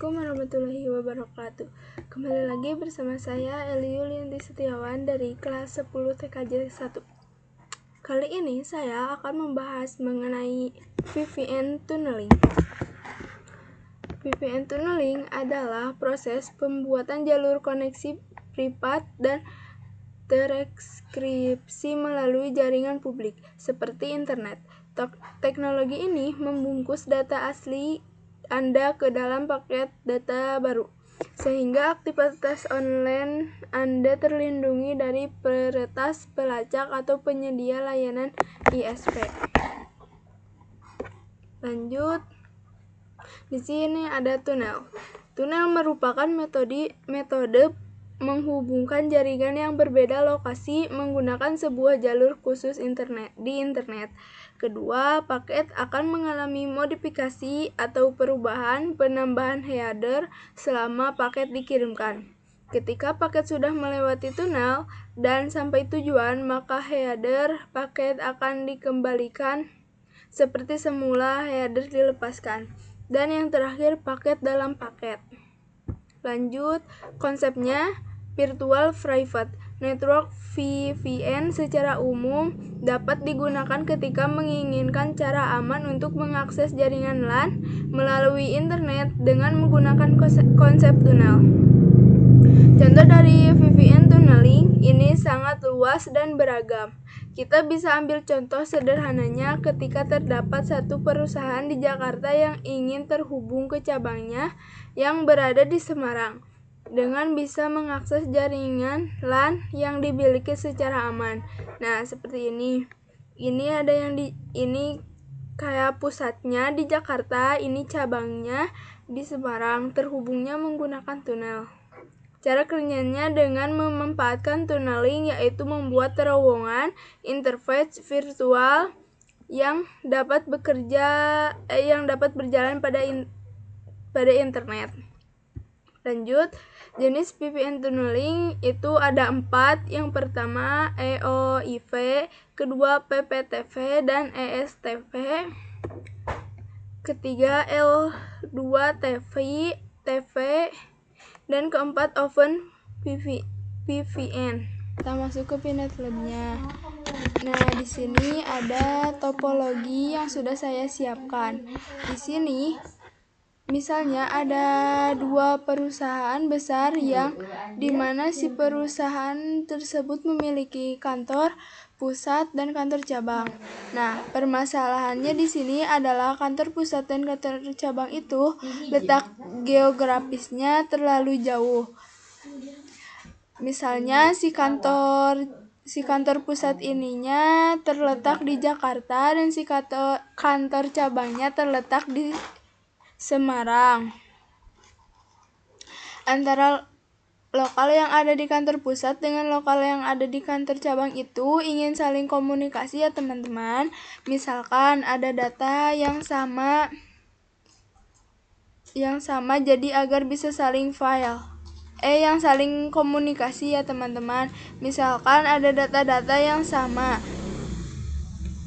Assalamualaikum warahmatullahi wabarakatuh. Kembali lagi bersama saya Eli Yulianti Setiawan dari kelas 10 TKJ 1. Kali ini saya akan membahas mengenai VPN tunneling. VPN tunneling adalah proses pembuatan jalur koneksi privat dan terenkripsi melalui jaringan publik seperti internet. Teknologi ini membungkus data asli Anda ke dalam paket data baru, sehingga aktivitas online Anda terlindungi dari peretas, pelacak, atau penyedia layanan ISP. Lanjut, di sini ada tunnel. Tunnel merupakan metode menghubungkan jaringan yang berbeda lokasi menggunakan sebuah jalur khusus di internet. Kedua, paket akan mengalami modifikasi atau perubahan penambahan header selama paket dikirimkan. Ketika paket sudah melewati tunnel dan sampai tujuan, maka header paket akan dikembalikan seperti semula header dilepaskan. Dan yang terakhir, paket dalam paket. Lanjut, konsepnya Virtual Private Network VPN secara umum dapat digunakan ketika menginginkan cara aman untuk mengakses jaringan LAN melalui internet dengan menggunakan konsep tunnel. Contoh dari VPN tunneling ini sangat luas dan beragam. Kita bisa ambil contoh sederhananya ketika terdapat satu perusahaan di Jakarta yang ingin terhubung ke cabangnya yang berada di Semarang dengan bisa mengakses jaringan LAN yang dimiliki secara aman. Nah, seperti ini. Ini ada yang ini kayak pusatnya di Jakarta, ini cabangnya di Semarang, terhubungnya menggunakan tunnel. Cara kerjanya dengan memanfaatkan tunneling, yaitu membuat terowongan interface virtual yang dapat berjalan pada internet. Lanjut, jenis VPN tunneling itu ada 4. Yang pertama EOIV, kedua PPTV dan ESTV, ketiga L2TV, dan keempat Open VPN. Kita masuk ke Pinet Labnya. Nah, di sini ada topologi yang sudah saya siapkan. Di sini misalnya ada 2 perusahaan besar yang dimana si perusahaan tersebut memiliki kantor pusat dan kantor cabang. Nah, permasalahannya di sini adalah kantor pusat dan kantor cabang itu letak geografisnya terlalu jauh. Misalnya si kantor pusat ininya terletak di Jakarta dan si kantor cabangnya terletak di Semarang. Antara lokal yang ada di kantor pusat dengan lokal yang ada di kantor cabang itu ingin saling komunikasi ya teman-teman. Misalkan ada data yang sama jadi agar bisa saling saling komunikasi ya teman-teman. Misalkan ada data-data yang sama,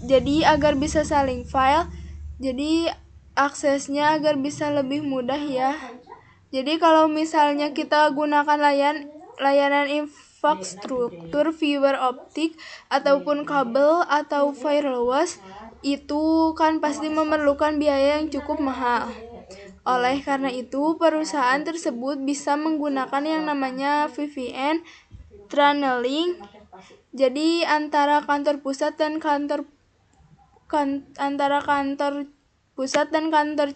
jadi agar bisa saling file, jadi aksesnya agar bisa lebih mudah ya. Jadi kalau misalnya kita gunakan layanan infrastruktur fiber optik ataupun kabel atau wireless, itu kan pasti memerlukan biaya yang cukup mahal. Oleh karena itu, perusahaan tersebut bisa menggunakan yang namanya VPN tunneling. Jadi antara kantor pusat dan kantor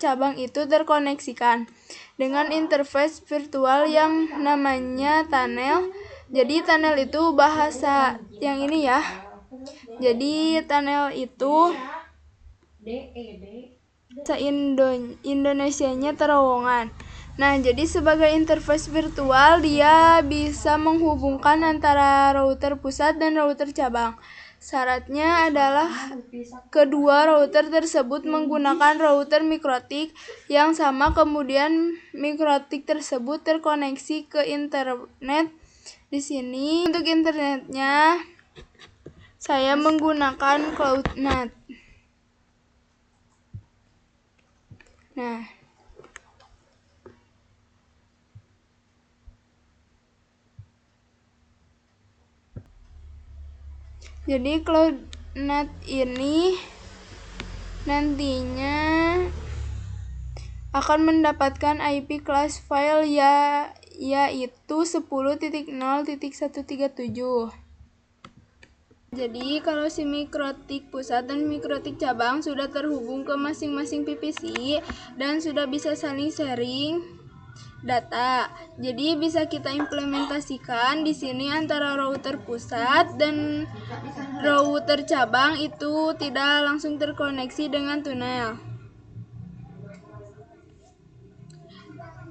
cabang itu terkoneksikan dengan interface virtual yang namanya tunnel. Jadi tunnel itu bahasa yang ini ya. Jadi tunnel itu bahasa Indonesianya terowongan. Nah, jadi sebagai interface virtual dia bisa menghubungkan antara router pusat dan router cabang. Syaratnya adalah kedua router tersebut menggunakan router mikrotik yang sama, kemudian mikrotik tersebut terkoneksi ke internet. Di sini untuk internetnya saya menggunakan CloudNet. Nah, Jadi CloudNet ini nantinya akan mendapatkan IP class file yaitu 10.0.137. Jadi kalau si mikrotik pusat dan mikrotik cabang sudah terhubung ke masing-masing PPC dan sudah bisa saling sharing data. Jadi bisa kita implementasikan di sini antara router pusat dan router cabang itu tidak langsung terkoneksi dengan tunnel.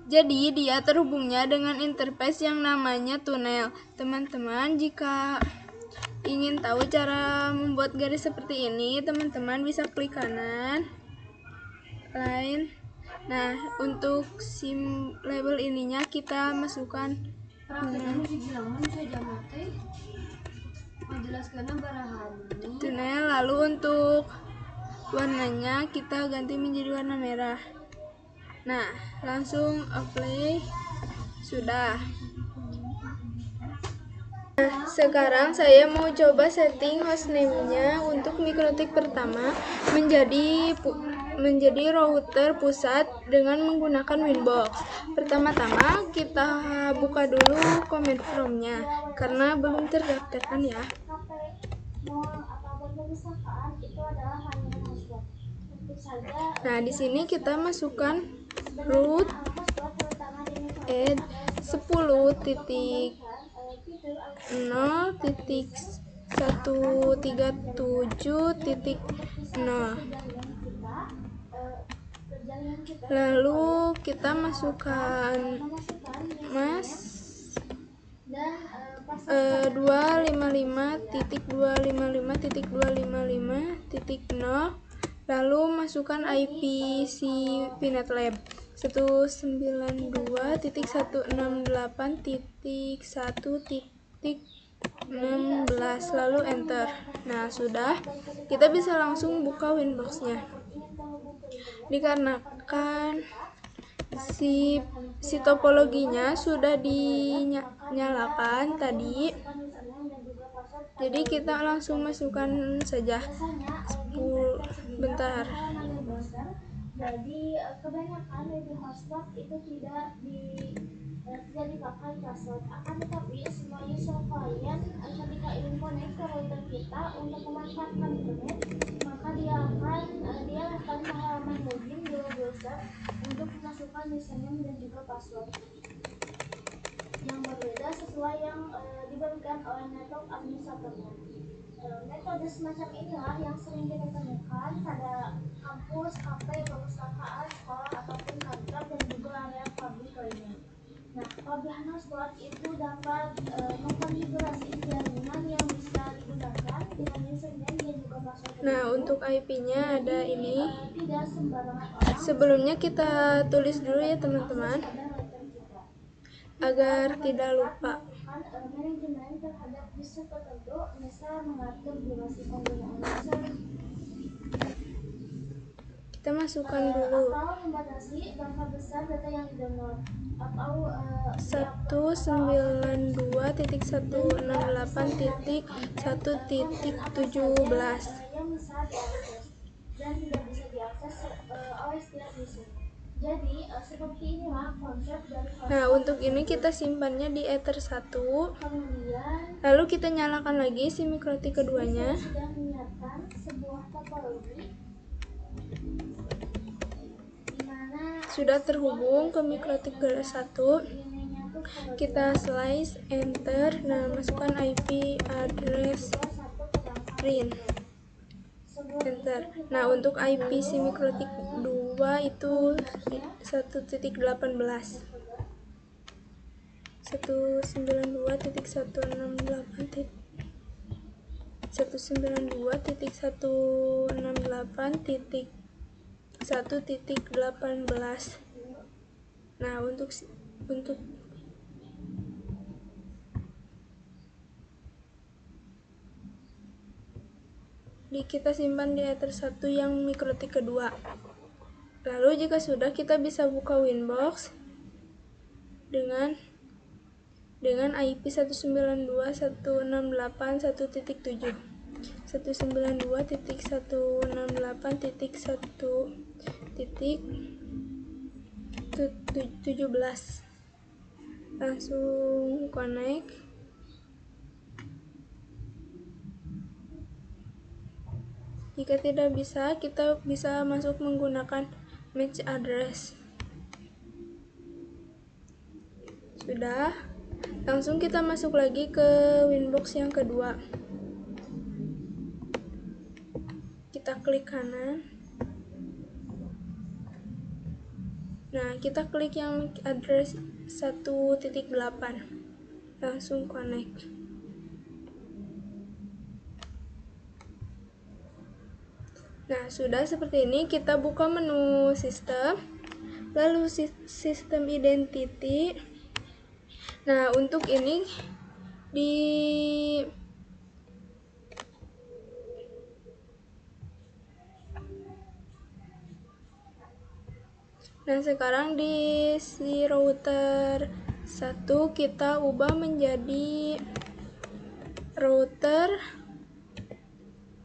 Jadi dia terhubungnya dengan interface yang namanya tunnel. Teman-teman, jika ingin tahu cara membuat garis seperti ini, teman-teman bisa klik kanan, line. Nah, untuk sim label ininya kita masukkan tunnel. Lalu untuk warnanya kita ganti menjadi warna merah. Nah, langsung apply. Sudah. Nah, sekarang saya mau coba setting hostname-nya untuk mikrotik pertama menjadi router pusat dengan menggunakan Winbox. Pertama-tama kita buka dulu command from-nya karena belum terdaftarkan ya. Nah, di sini kita masukkan root add 10.0.137.0. Lalu kita masukkan mas 255.255.255.0. lalu masukkan IP si Pinet Lab 192.168.1.16 lalu enter. Nah, sudah, kita bisa langsung buka Winbox-nya. Dikarenakan si topologinya sudah dinyalakan tadi, jadi kita langsung masukkan saja. Bentar. Jadi kebanyakan web hotspot itu tidak dipakai password, akan tetapi semua user client ketika ingin connect ke router kita untuk memanfaatkan internet, maka dia akan halaman login di browser untuk memasukkan username dan juga password yang berbeda sesuai yang diberikan oleh network administratornya. Metode semacam inilah yang sering kita temukan pada kampus, kafe, perpustakaan, sekolah, ataupun kantor dan juga area publik lainnya. Nah, kelebihan hotspot itu dapat mengkonfigurasi jaringan yang bisa digunakan dengan username dan juga password. Nah, untuk IP-nya ada ini. Tidak sembarangan orang. Sebelumnya kita tulis dulu ya teman-teman, agar tidak lupa. Manajemen terhadap user tertentu, misal mengatur durasi penggunaan user, kita masukkan dulu atau membatasi berapa besar data yang didownload, atau 192.168.1.17 yang bisa diakses dan tidak bisa diakses oleh setiap user. Jadi seperti inilah konsep dari hotspot. Nah, untuk ini kita simpannya di Ether 1. Kemudian lalu kita nyalakan lagi si mikrotik keduanya. Sudah menyiapkan sebuah topologi sudah terhubung ke mikrotik ke 1. Kita slice enter. Nah, masukkan IP address print enter. Nah, untuk IP si mikrotik 2 itu 1.18 192.168.1.18. Nah, untuk kita simpan di Ether 1 yang mikrotik kedua. Lalu jika sudah, kita bisa buka Winbox dengan IP 192.168.1.7. 192.168.1.17. Langsung connect. Jika tidak bisa, kita bisa masuk menggunakan match address. Sudah, langsung kita masuk lagi ke Winbox yang kedua. Kita klik kanan. Nah, kita klik yang address 1.8. Langsung connect. Nah, sudah seperti ini. Kita buka menu sistem, lalu sistem identity. Nah, untuk ini Nah, sekarang di si router 1 kita ubah menjadi router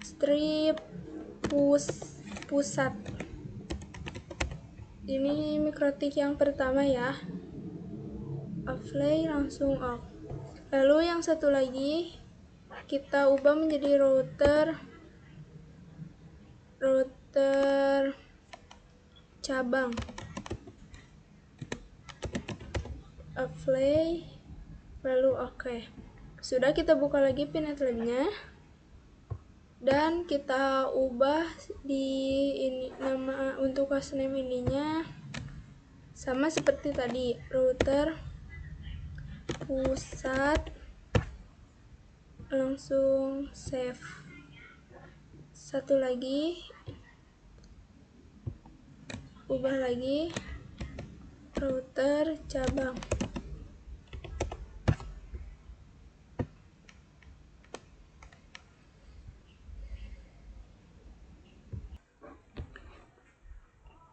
strip pusat. Ini mikrotik yang pertama ya. Offline langsung off. Lalu yang satu lagi kita ubah menjadi router cabang. Apply, lalu oke. Sudah, kita buka lagi Pinet Lab-nya dan kita ubah di ini nama untuk hostname ininya sama seperti tadi, router pusat. Langsung save. Satu lagi, ubah lagi router cabang.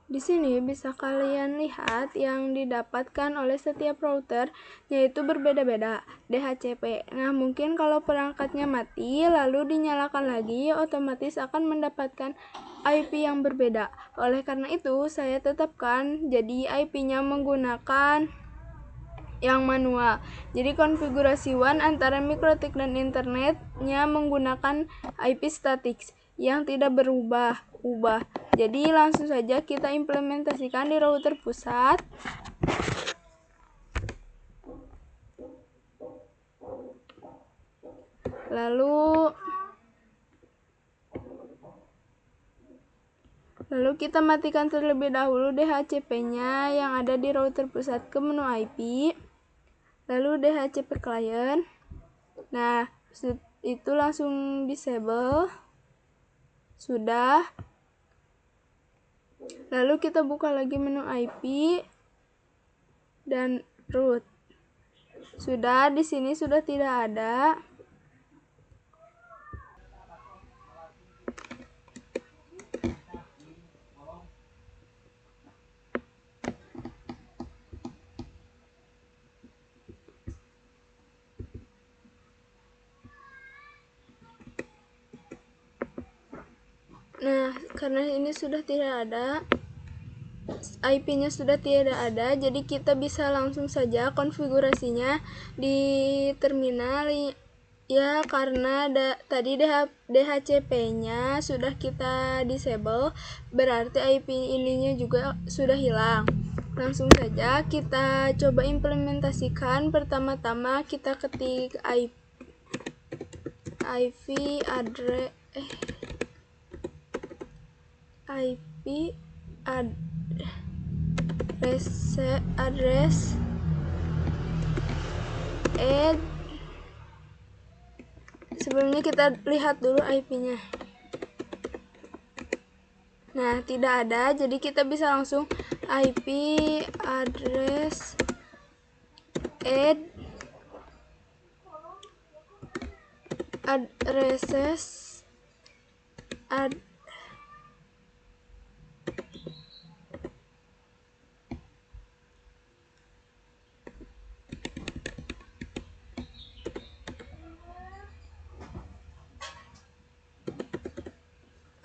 Di sini bisa kalian lihat yang didapatkan oleh setiap router, yaitu berbeda-beda DHCP. Nah, mungkin kalau perangkatnya mati lalu dinyalakan lagi, otomatis akan mendapatkan IP yang berbeda. Oleh karena itu, saya tetapkan jadi IP-nya menggunakan yang manual. Jadi konfigurasi WAN antara mikrotik dan internetnya menggunakan IP static yang tidak berubah. Jadi langsung saja kita implementasikan di router pusat. Lalu kita matikan terlebih dahulu DHCP-nya yang ada di router pusat ke menu IP. Lalu DHCP client. Nah, itu langsung disable. Sudah. Lalu kita buka lagi menu IP dan root. Sudah, di sini sudah tidak ada. Nah, karena ini sudah tidak ada, IP-nya sudah tidak ada, jadi kita bisa langsung saja konfigurasinya di terminal ya, karena tadi DHCP-nya sudah kita disable, berarti IP ininya juga sudah hilang. Langsung saja kita coba implementasikan. Pertama-tama kita ketik IP address add. Sebelumnya kita lihat dulu IP-nya. Nah, tidak ada, jadi kita bisa langsung IP address addresses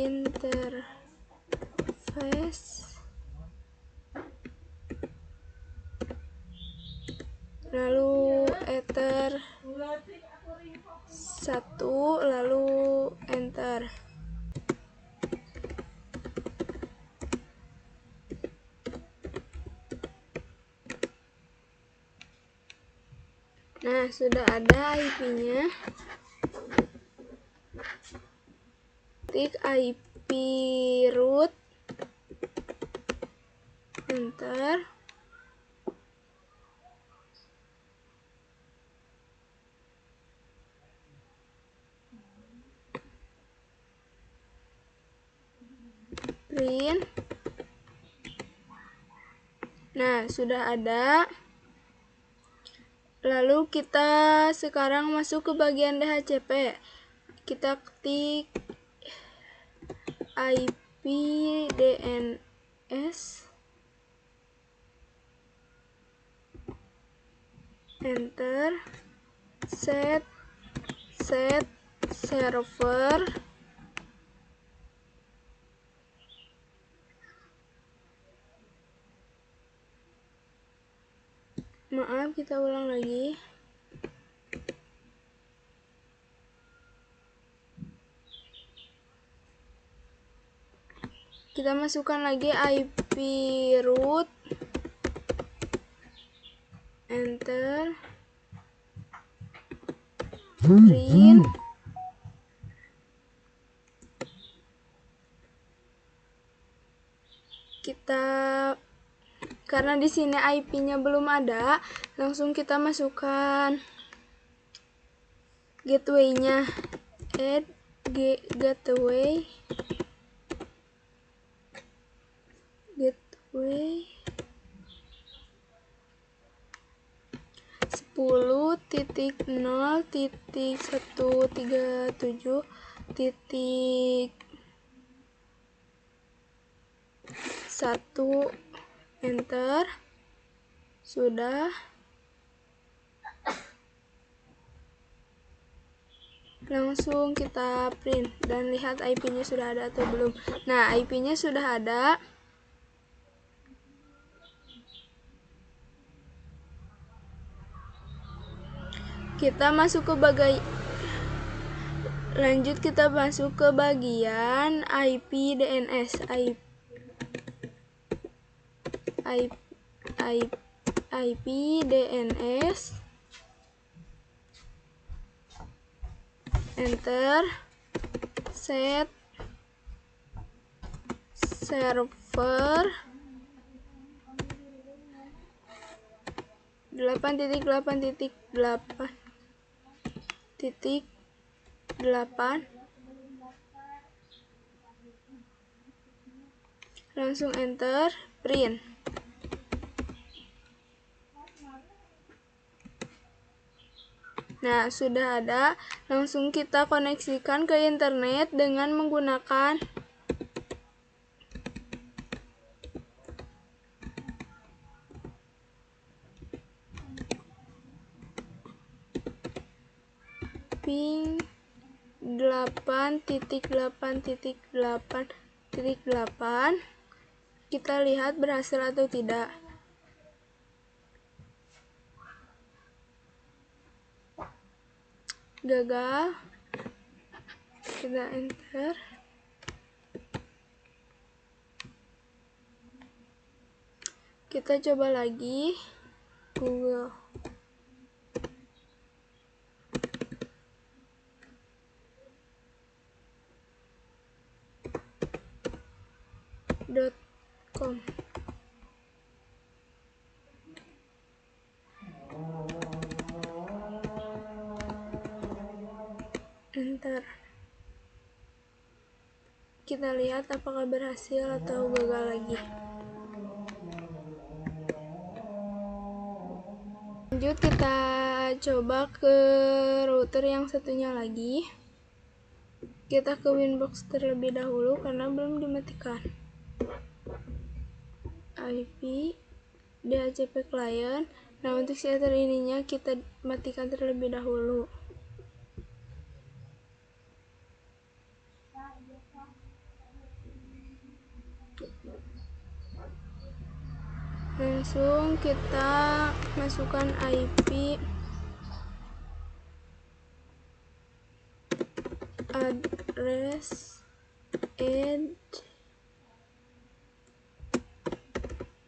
interface, lalu ether 1, lalu enter. Nah, sudah ada IP-nya. Ketik IP root, enter. Print. Nah, sudah ada. Lalu kita sekarang masuk ke bagian DHCP. Kita ketik IP DNS, enter. Set server, maaf, kita ulang lagi. Kita masukkan lagi IP root, enter. Print. Karena di sini IP-nya belum ada, langsung kita masukkan gateway-nya. Add gateway 10.0.137.1, enter. Sudah. Langsung kita print dan lihat IP-nya sudah ada atau belum. Nah, IP-nya sudah ada. Kita masuk ke kita masuk ke bagian IP DNS. IP DNS, enter. Set server 8.8.8.8, langsung enter, print. Nah, sudah ada. Langsung kita koneksikan ke internet dengan menggunakan ping 8.8.8.8. Kita lihat berhasil atau tidak. Gagal. Kita enter. Kita coba lagi google.com. kita lihat apakah berhasil atau gagal lagi. Lanjut, kita coba ke router yang satunya lagi. Kita ke Winbox terlebih dahulu karena belum dimatikan. IP DHCP client. Nah, untuk shader ininya kita matikan terlebih dahulu. Langsung kita masukkan IP address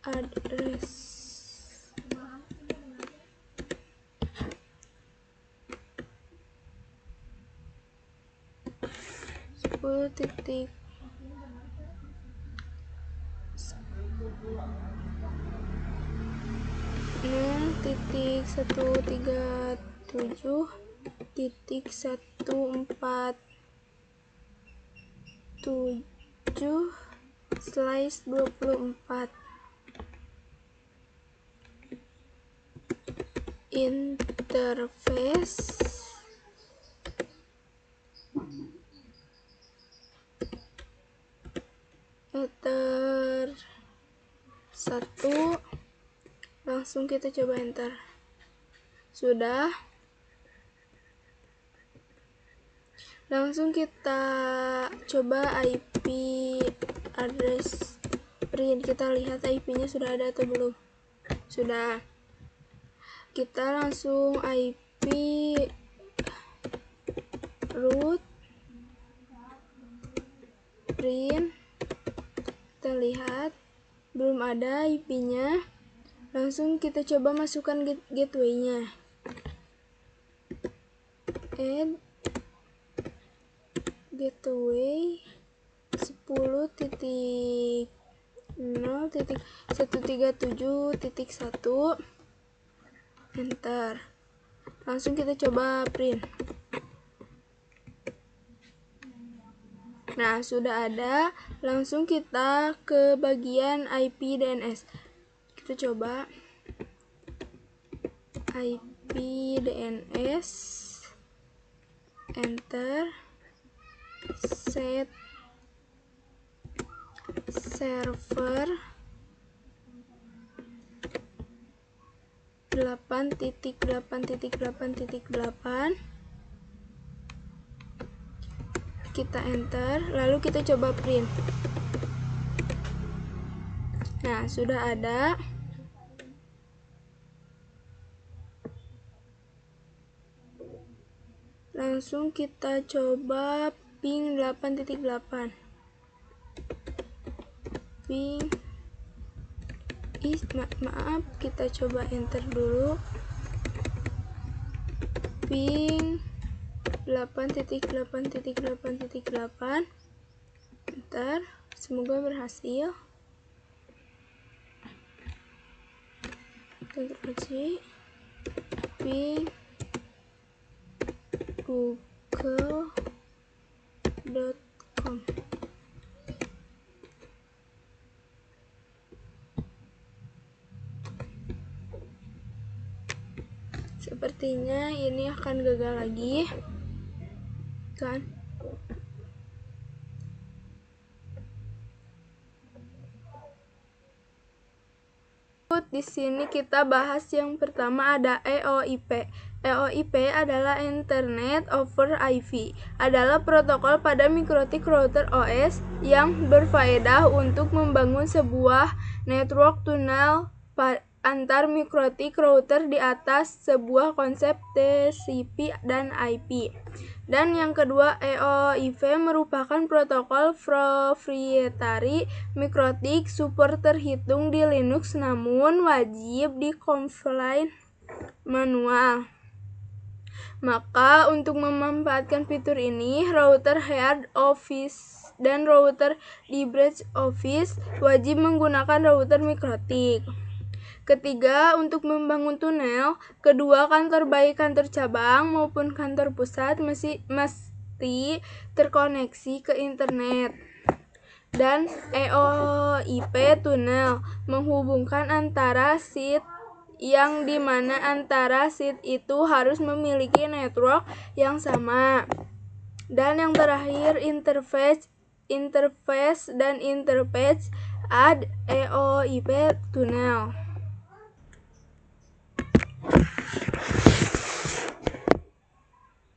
address 10.0.1.1.37 1.1.1.47/24 interface ether 1. Langsung kita coba enter. Sudah. Langsung kita coba IP address print. Kita lihat IP-nya sudah ada atau belum. Sudah. Kita langsung IP root print. Kita lihat belum ada IP-nya. Langsung kita coba masukkan gateway-nya. Add gateway 10.0.137.1. Enter. Langsung kita coba print. Nah, sudah ada. Langsung kita ke bagian IP DNS. Kita coba IP DNS, enter, set server 8.8.8.8. Kita enter, lalu kita coba print. Nah, sudah ada. Langsung kita coba ping 8.8. Ping maaf, kita coba enter dulu. Ping 8.8.8.8. Enter. Semoga berhasil. Ctrl C. Ping google.com. Sepertinya ini akan gagal lagi, kan? Di sini kita bahas yang pertama ada EOIP. EOIP adalah Internet over IP, adalah protokol pada mikrotik router OS yang berfaedah untuk membangun sebuah network tunnel antar mikrotik router di atas sebuah konsep TCP dan IP. Dan yang kedua, EOIP merupakan protokol proprietary mikrotik super terhitung di Linux namun wajib di-compile manual. Maka untuk memanfaatkan fitur ini, router head office dan router di branch office wajib menggunakan router mikrotik. Ketiga, untuk membangun tunnel, kedua kantor baik kantor cabang maupun kantor pusat mesti terkoneksi ke internet. Dan EOIP tunnel menghubungkan antara seat yang dimana antara seat itu harus memiliki network yang sama. Dan yang terakhir interface dan interface add EOIP tunnel.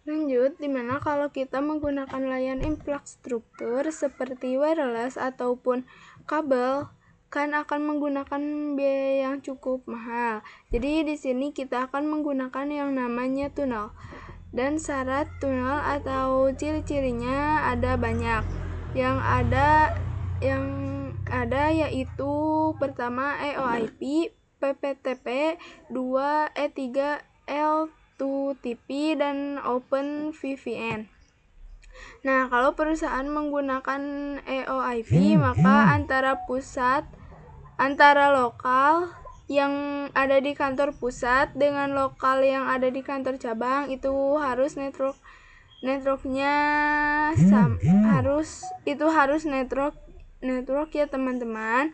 Lanjut, dimana kalau kita menggunakan layanan infrastruktur seperti wireless ataupun kabel, kan akan menggunakan biaya yang cukup mahal. Jadi di sini kita akan menggunakan yang namanya tunnel. Dan syarat tunnel atau ciri-cirinya ada banyak. Yang ada yaitu pertama EOIP, PPTP, 2 E3 L2TP dan OpenVPN. Nah, kalau perusahaan menggunakan EOIP, maka antara lokal yang ada di kantor pusat dengan lokal yang ada di kantor cabang itu harus networknya harus network ya teman-teman.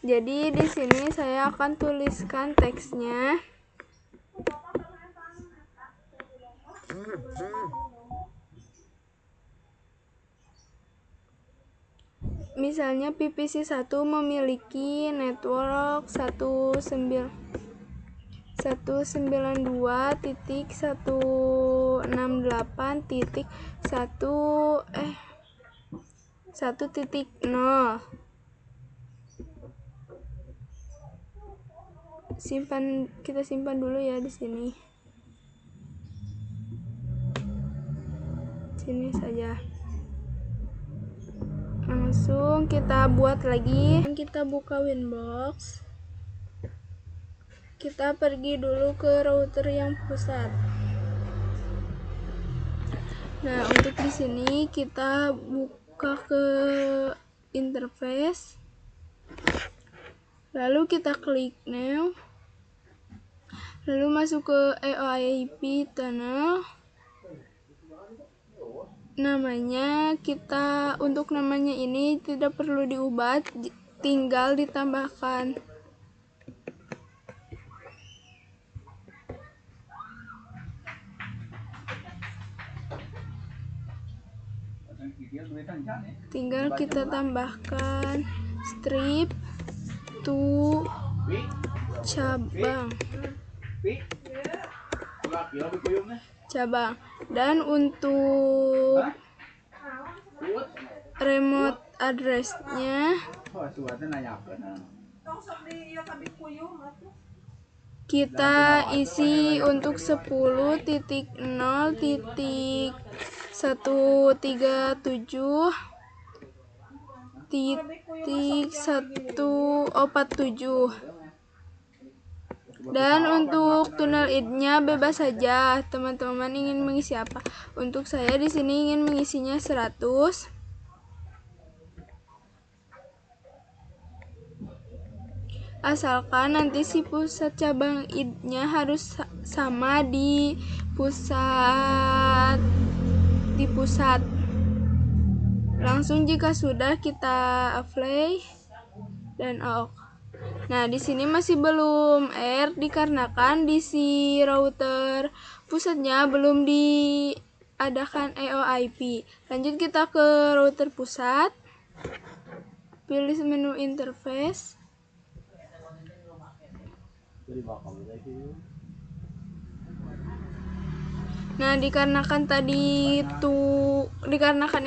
Jadi di sini saya akan tuliskan teksnya. Misalnya PVC1 memiliki network 192.168.1.0. Kita simpan dulu ya di sini. Sini saja. Langsung kita buat lagi. Kita buka Winbox. Kita pergi dulu ke router yang pusat. Nah, untuk di sini kita buka ke interface. Lalu kita klik new. Lalu masuk ke EOIP tunnel. Untuk namanya ini tidak perlu diubah, tinggal ditambahkan. Tinggal kita tambahkan strip to cabang. Dan untuk remote address-nya kita isi untuk 10.0.137. Dan untuk tunnel ID-nya bebas saja, teman-teman ingin mengisi apa. Untuk saya di sini ingin mengisinya 100. Asalkan nanti si pusat cabang ID-nya harus sama di pusat. Langsung jika sudah kita apply dan OK. Nah, di sini masih belum dikarenakan di si router pusatnya belum diadakan EOIP. Lanjut kita ke router pusat. Pilih menu interface. Nah, dikarenakan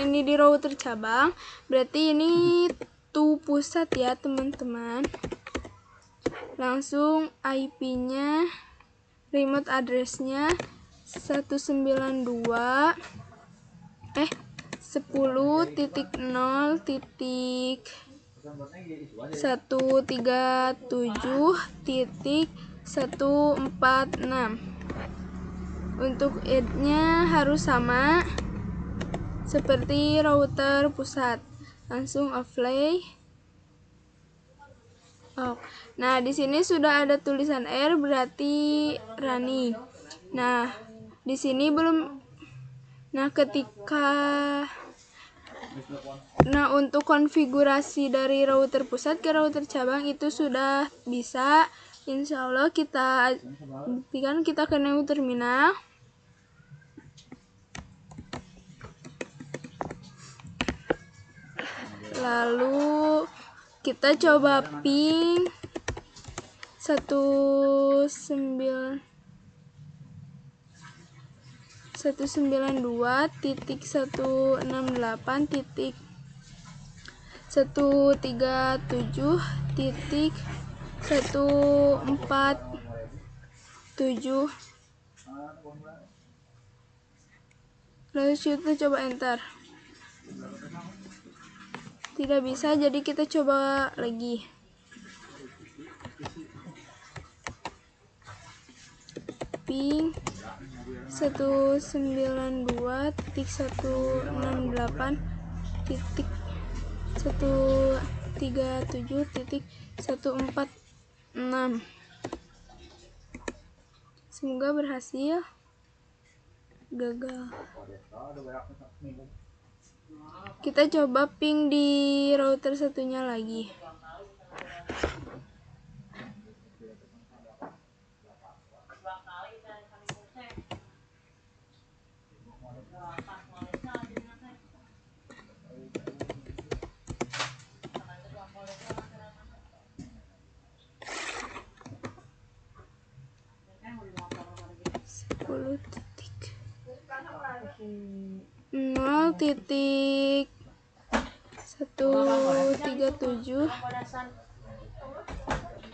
ini di router cabang, berarti ini pusat ya, teman-teman. Langsung IP-nya, remote address-nya 10.0.137.146. Untuk ID-nya harus sama seperti router pusat. Langsung apply. Oh. Nah, di sini sudah ada tulisan R berarti Rani. Nah, di sini belum. Nah, untuk konfigurasi dari router pusat ke router cabang itu sudah bisa. Insya Allah kita buktikan, kita ke new terminal. Lalu kita coba ping 192.168.147. Lalu kita coba enter. Tidak bisa, jadi kita coba lagi. Ping 192.138.137.146. Semoga berhasil. Gagal. Kita coba ping di router satunya lagi. Nol titik 137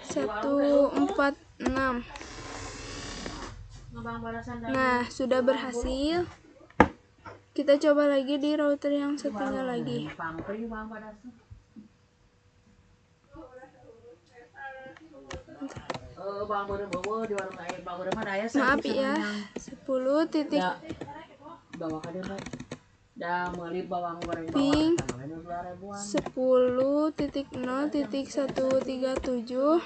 146. Nah, sudah berhasil. Kita coba lagi di router yang satunya lagi. Maaf ya, 10 titik ping 10.0.137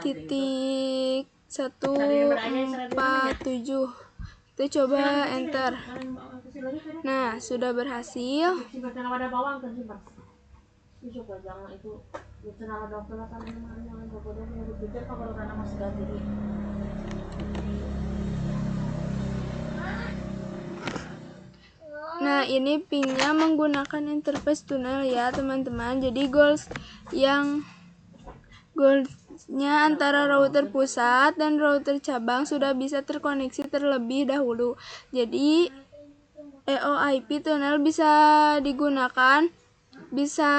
titik 147. Kita coba enter. Nah, sudah berhasil. Nah, ini pingnya menggunakan interface tunnel ya teman-teman. Jadi goalsnya antara router pusat dan router cabang sudah bisa terkoneksi terlebih dahulu. Jadi EOIP tunnel bisa digunakan, bisa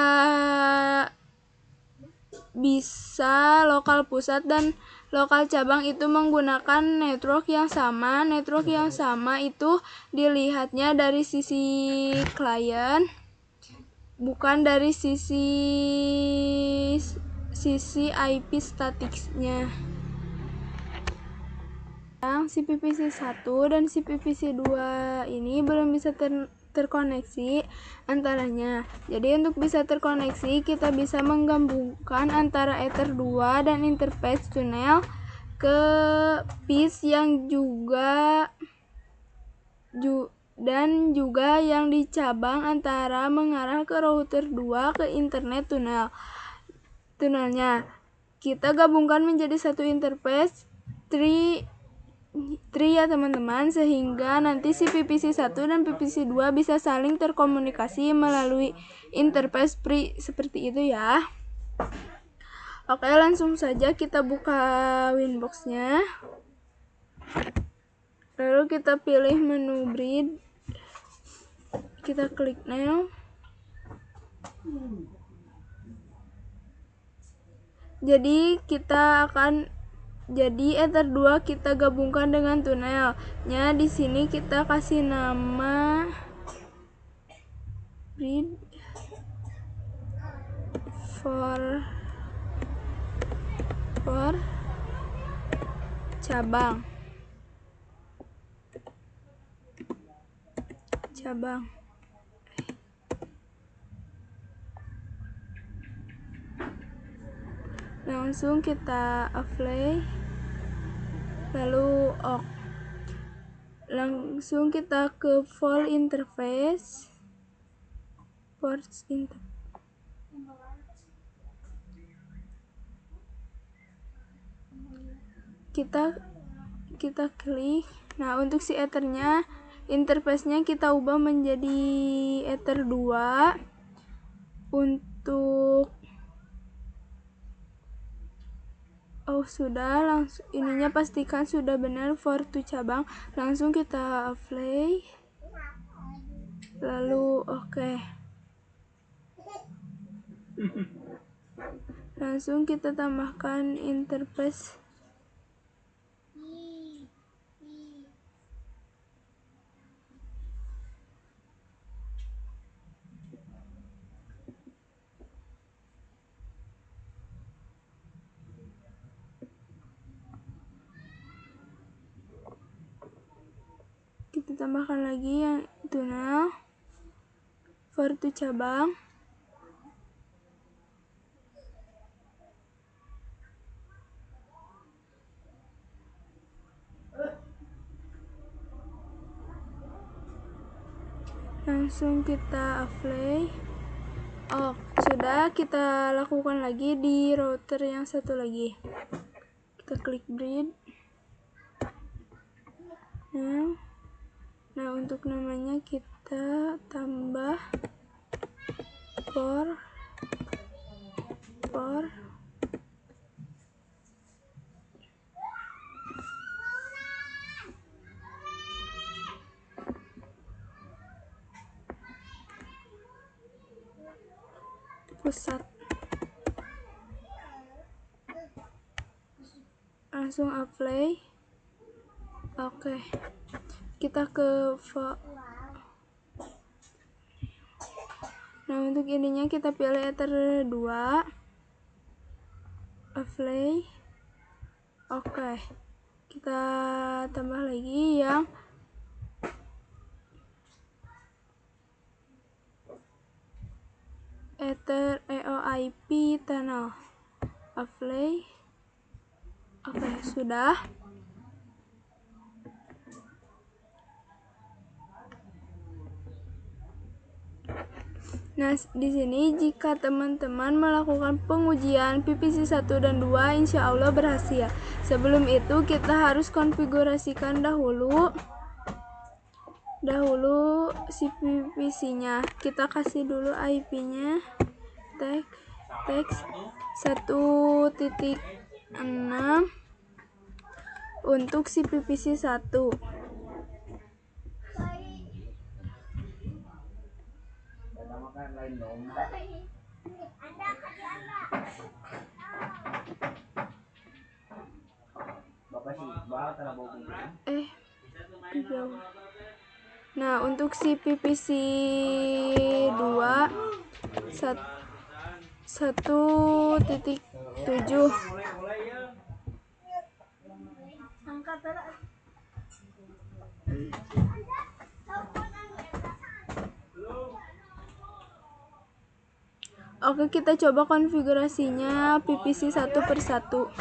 lokal pusat dan lokal cabang itu menggunakan network yang sama. Network yang sama itu dilihatnya dari sisi klien, bukan dari sisi IP statiknya. CPVC 1 dan CPVC 2 ini belum bisa terkoneksi antaranya. Jadi untuk bisa terkoneksi, kita bisa menggabungkan antara Ether 2 dan interface tunnel ke PIS yang juga yang dicabang antara mengarah ke router 2 ke internet tunnelnya. Kita gabungkan menjadi satu interface tri ya teman-teman, sehingga nanti si PVC 1 dan PVC 2 bisa saling terkomunikasi melalui interface PRI seperti itu ya. Oke, langsung saja kita buka Winbox-nya. Lalu kita pilih menu Bridge. Kita klik New. Jadi Ether 2 kita gabungkan dengan tunnelnya. Di sini kita kasih nama Bridge for cabang. langsung kita apply, lalu OK. Langsung kita ke Force Interface. Kita klik. Nah, untuk si Ethernya, interface-nya kita ubah menjadi Ether 2. Untuk sudah, langsung ininya pastikan sudah benar for to cabang, langsung kita apply, lalu oke. Langsung kita tambahkan interface. Kita tambahkan lagi yang tunnel for to cabang. Langsung kita apply. Sudah, kita lakukan lagi di router yang satu lagi. Kita klik bridge. Nah, untuk namanya kita tambah for pusat. Langsung apply. Oke. Kita ke Nah, untuk ininya kita pilih Ether 2. Apply. Oke. Kita tambah lagi yang Ether EOIP tunnel. Apply. Oke, sudah. Nah, di sini jika teman-teman melakukan pengujian PVC 1 dan 2, insya Allah berhasil. Sebelum itu kita harus konfigurasikan dahulu si PVC-nya. Kita kasih dulu IP-nya teks 1.6 untuk si PVC 1. Nah, untuk si PVC 2 1.7. Oke, kita coba konfigurasinya PVC 1 per 1.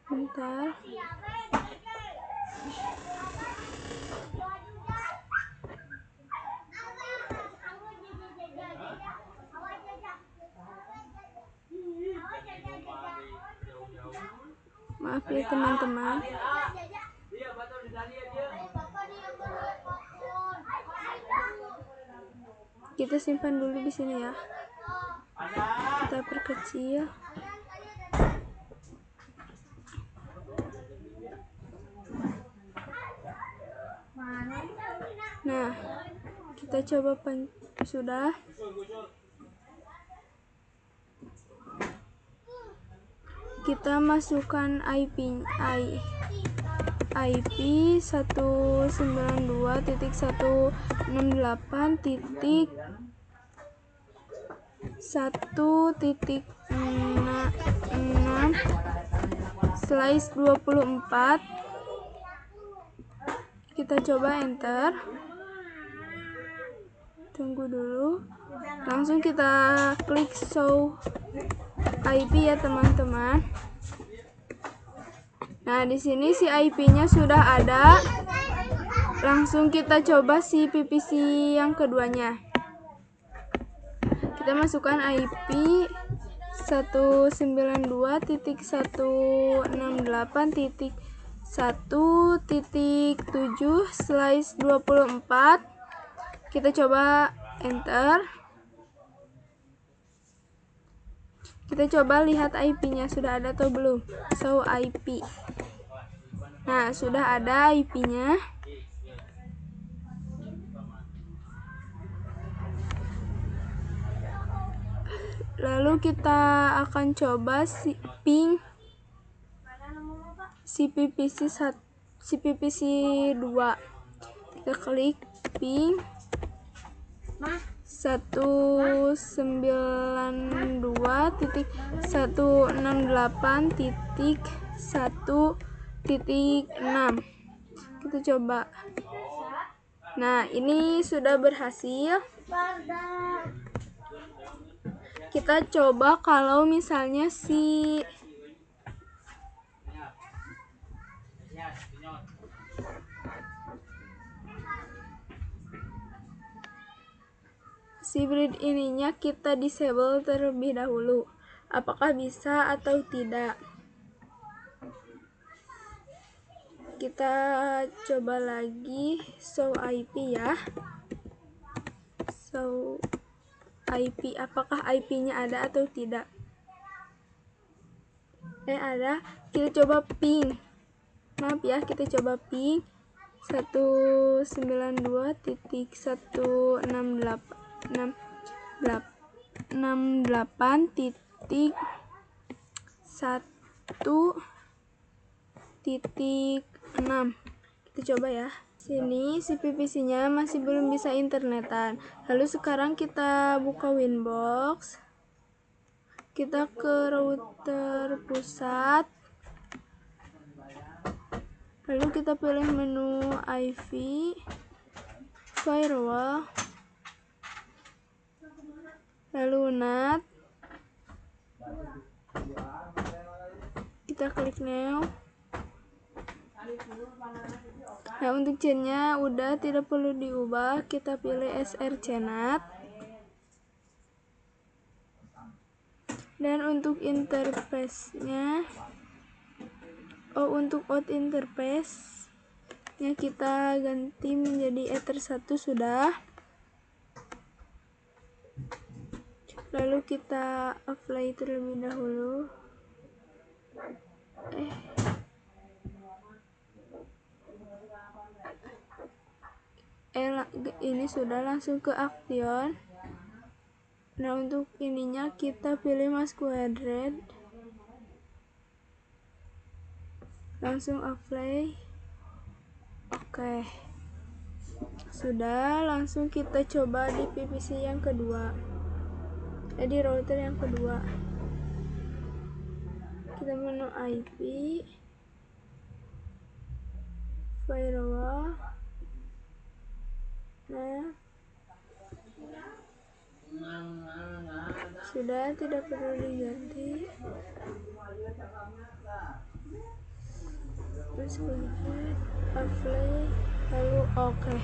Bentar. Maaf ya teman-teman. Kita simpan dulu di sini ya. Kita perkecil. Nah, kita coba sudah. Kita masukkan IP 192.168.1.6/24. Kita coba enter. Tunggu dulu. Langsung kita klik show IP ya teman-teman. Nah, di sini si IP-nya sudah ada. Langsung kita coba si PPC yang keduanya. Kita masukkan IP 192.1.1.7/24. Kita coba enter. Kita coba lihat IP-nya sudah ada atau belum. Show IP. Nah, sudah ada IP-nya. Lalu kita akan coba si ping si PPC 2. Kita klik ping 192.168.1.6. Kita coba. Nah, ini sudah berhasil. Kita coba kalau misalnya si breed ininya kita disable terlebih dahulu. Apakah bisa atau tidak? Kita coba lagi show IP ya. Show IP, apakah IP-nya ada atau tidak? Ada. Kita coba ping. Maaf ya, kita coba ping 192.168.1.6. Kita coba ya. Sini si PPC-nya masih belum bisa internetan. Lalu sekarang kita buka Winbox. Kita ke router pusat. Lalu kita pilih menu IV, firewall, lalu NAT. Kita klik new. Nah, untuk chainnya udah tidak perlu diubah. Kita pilih srcNAT. Dan untuk interface-nya, untuk out interface-nya kita ganti menjadi Ether 1 sudah. Lalu kita apply terlebih dahulu. Ini sudah langsung ke Action. Nah, untuk ininya kita pilih mask quadrant. Langsung apply. Oke. Sudah, langsung kita coba di PPC yang kedua. Di router yang kedua. Kita menu IP, firewall. Nah, sudah, tidak perlu diganti. Terus apply, lalu oke.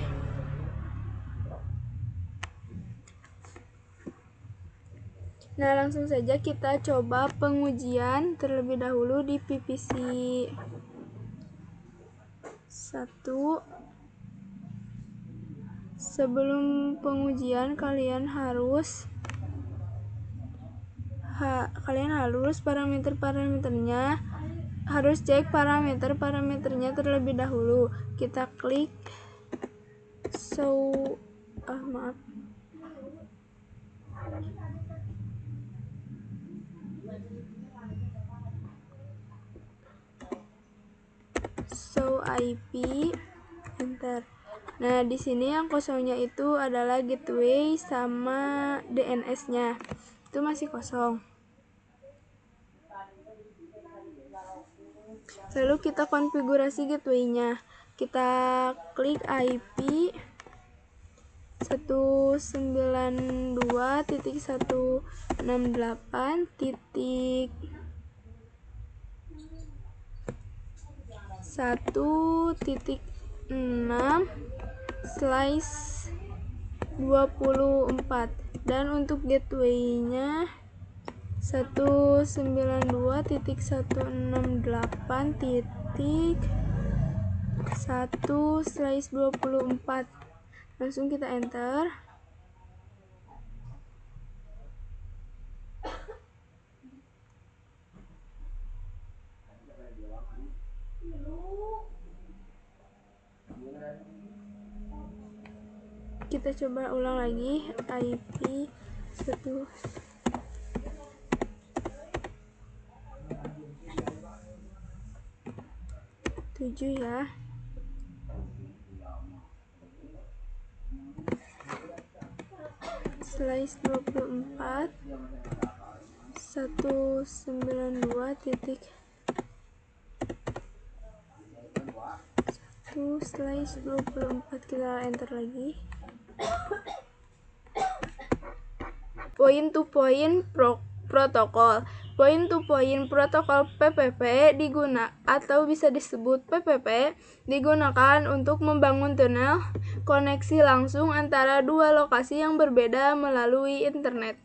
Nah, langsung saja kita coba pengujian terlebih dahulu di PPC 1. Sebelum pengujian kalian harus parameternya harus cek parameternya terlebih dahulu. Kita klik show show IP, enter. Nah, di sini yang kosongnya itu adalah gateway sama DNS-nya. Itu masih kosong. Lalu kita konfigurasi gateway-nya. Kita klik IP 192.168.1.1.1/24 dan untuk gateway-nya 192.168.1/24. Langsung kita enter. Kita coba ulang lagi, IP 1 7 ya. Slice 24 192.1/24 kita enter lagi. Point-to-point protokol. Point-to-point protokol PPP atau bisa disebut PPP digunakan untuk membangun tunnel koneksi langsung antara dua lokasi yang berbeda melalui internet.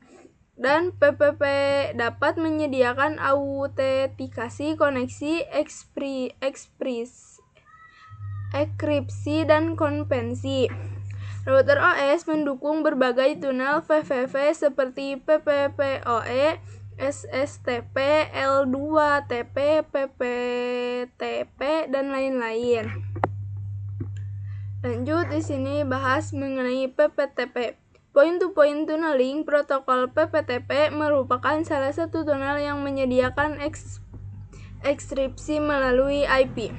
Dan PPP dapat menyediakan autentikasi koneksi, enkripsi, dan konvensi. Router OS mendukung berbagai tunnel VVV seperti PPPoE, SSTP, L2TP, PPTP, dan lain-lain. Lanjut di sini bahas mengenai PPTP. Point-to-point tunneling protokol PPTP merupakan salah satu tunnel yang menyediakan enkripsi melalui IP.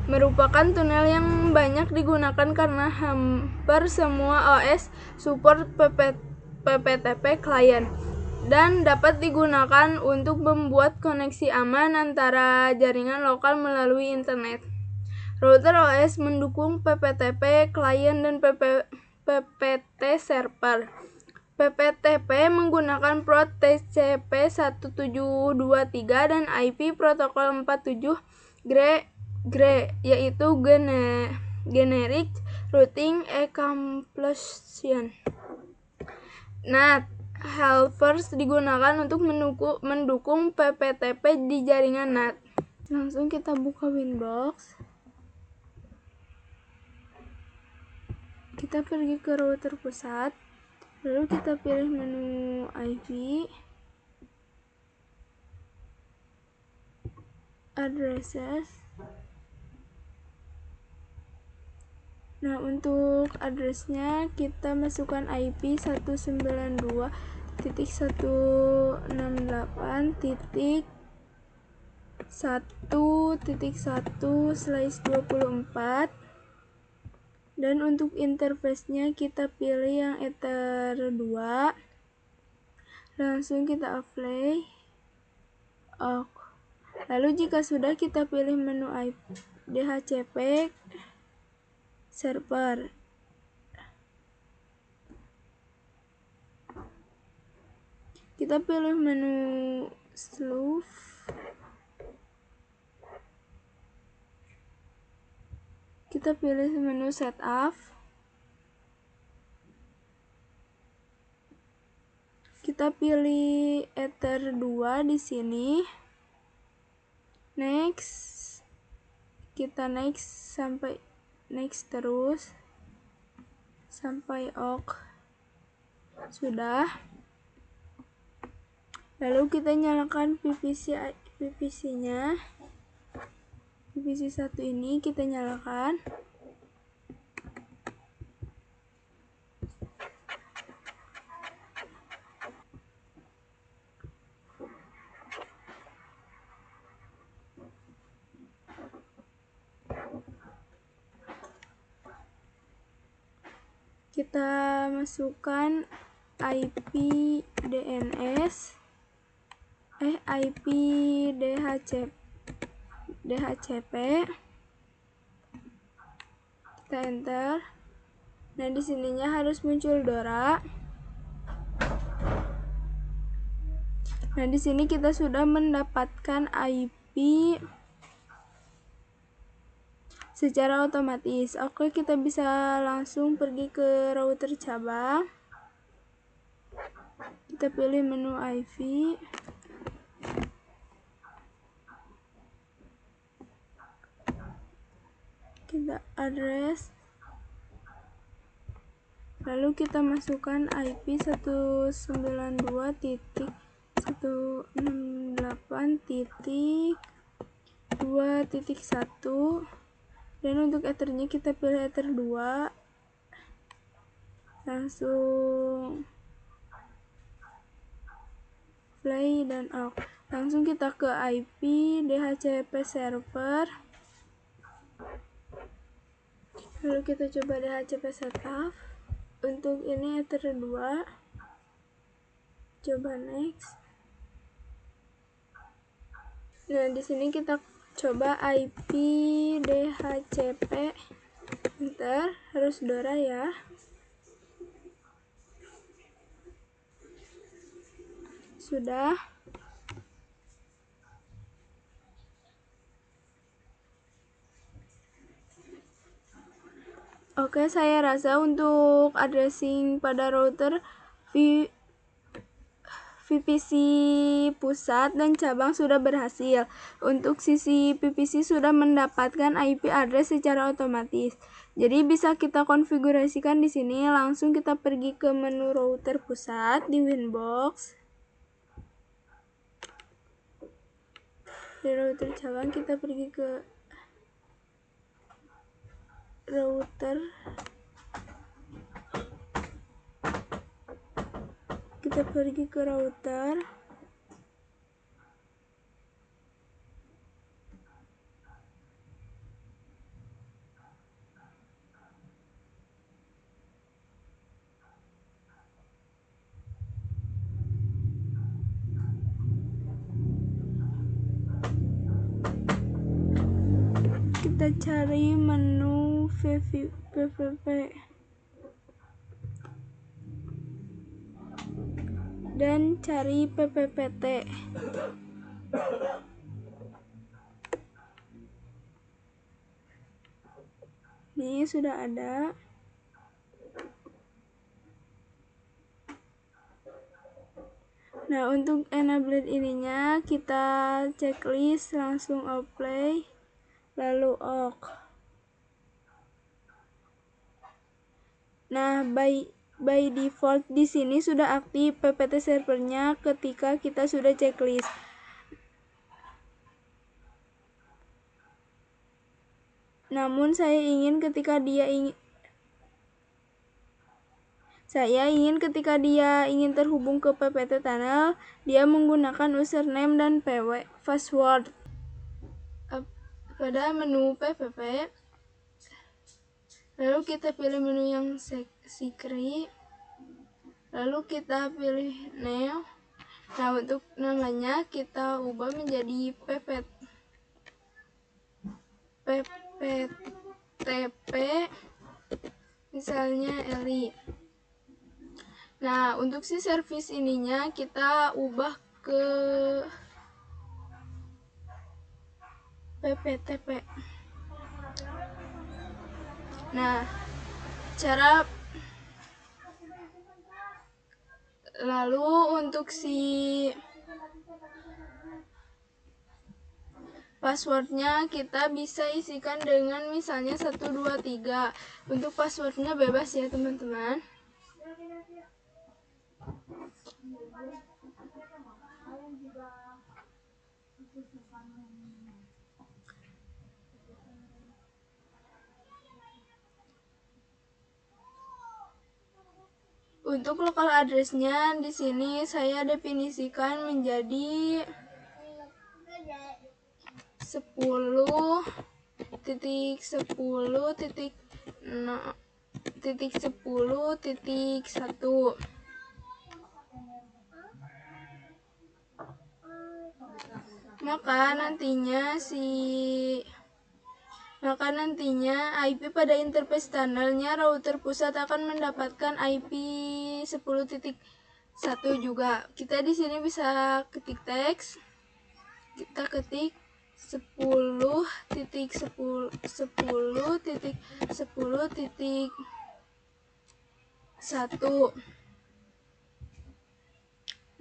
Merupakan tunnel yang banyak digunakan karena hampir semua OS support PPTP client dan dapat digunakan untuk membuat koneksi aman antara jaringan lokal melalui internet. Router OS mendukung PPTP client dan PPT server. PPTP menggunakan port TCP 1723 dan IP protokol 47 yaitu Generic Routing Encapsulation. Nah, Helpers digunakan untuk mendukung PPTP di jaringan NAT. Langsung kita buka Winbox. Kita pergi ke router pusat. Lalu kita pilih menu IP, addresses. Nah, untuk addressnya kita masukkan IP 192.168.1.1/24 dan untuk interface-nya kita pilih yang Ether 2. Langsung kita apply. Lalu jika sudah, kita pilih menu IP DHCP server. Kita pilih menu slough. Kita pilih menu setup. Kita pilih Ether 2 di sini. Next. Kita next sampai next terus sampai OK. Sudah. Lalu kita nyalakan PVC-nya. PVC 1 ini kita nyalakan. Kita masukkan IP DHCP. Kita enter. Nah, di sininya harus muncul DORA. Nah, di sini kita sudah mendapatkan IP secara otomatis. Oke, kita bisa langsung pergi ke router cabang. Kita pilih menu IP. Kita address. Lalu kita masukkan IP 192.168.2.1, dan untuk ethernya kita pilih ether 2. Langsung play dan off. Langsung kita ke IP DHCP server. Lalu kita coba DHCP setup. Untuk ini ether 2. Coba next. Nah, di sini kita coba IP DHCP. Bentar, harus DORA ya. Sudah. Oke, saya rasa untuk addressing pada router VPC pusat dan cabang sudah berhasil. Untuk sisi VPC sudah mendapatkan IP address secara otomatis. Jadi bisa kita konfigurasikan di sini. Langsung kita pergi ke menu router pusat di Winbox. Di router cabang kita pergi ke router. Kita pergi ke router. Kita cari menu PVP dan cari PPPT. Ini sudah ada. Nah, untuk enable ininya kita checklist, langsung apply, lalu OK. Nah, by default di sini sudah aktif PPT servernya ketika kita sudah checklist. Namun saya ingin ketika dia ingin terhubung ke PPT tunnel, dia menggunakan username dan password. Pada menu PVP, lalu kita pilih menu yang secret, lalu kita pilih new. Nah, untuk namanya kita ubah menjadi PPTP, misalnya Eli. Nah, untuk si service ininya kita ubah ke PPTP. Nah, lalu untuk si passwordnya kita bisa isikan dengan misalnya 123. Untuk passwordnya bebas ya teman-teman. Untuk local address-nya di sini saya definisikan menjadi 10.10.10.1. Maka nantinya si Maka nantinya IP pada interface tunnelnya router pusat akan mendapatkan IP 10.1 juga. Kita di sini bisa ketik teks. Kita ketik 10.10.10.1.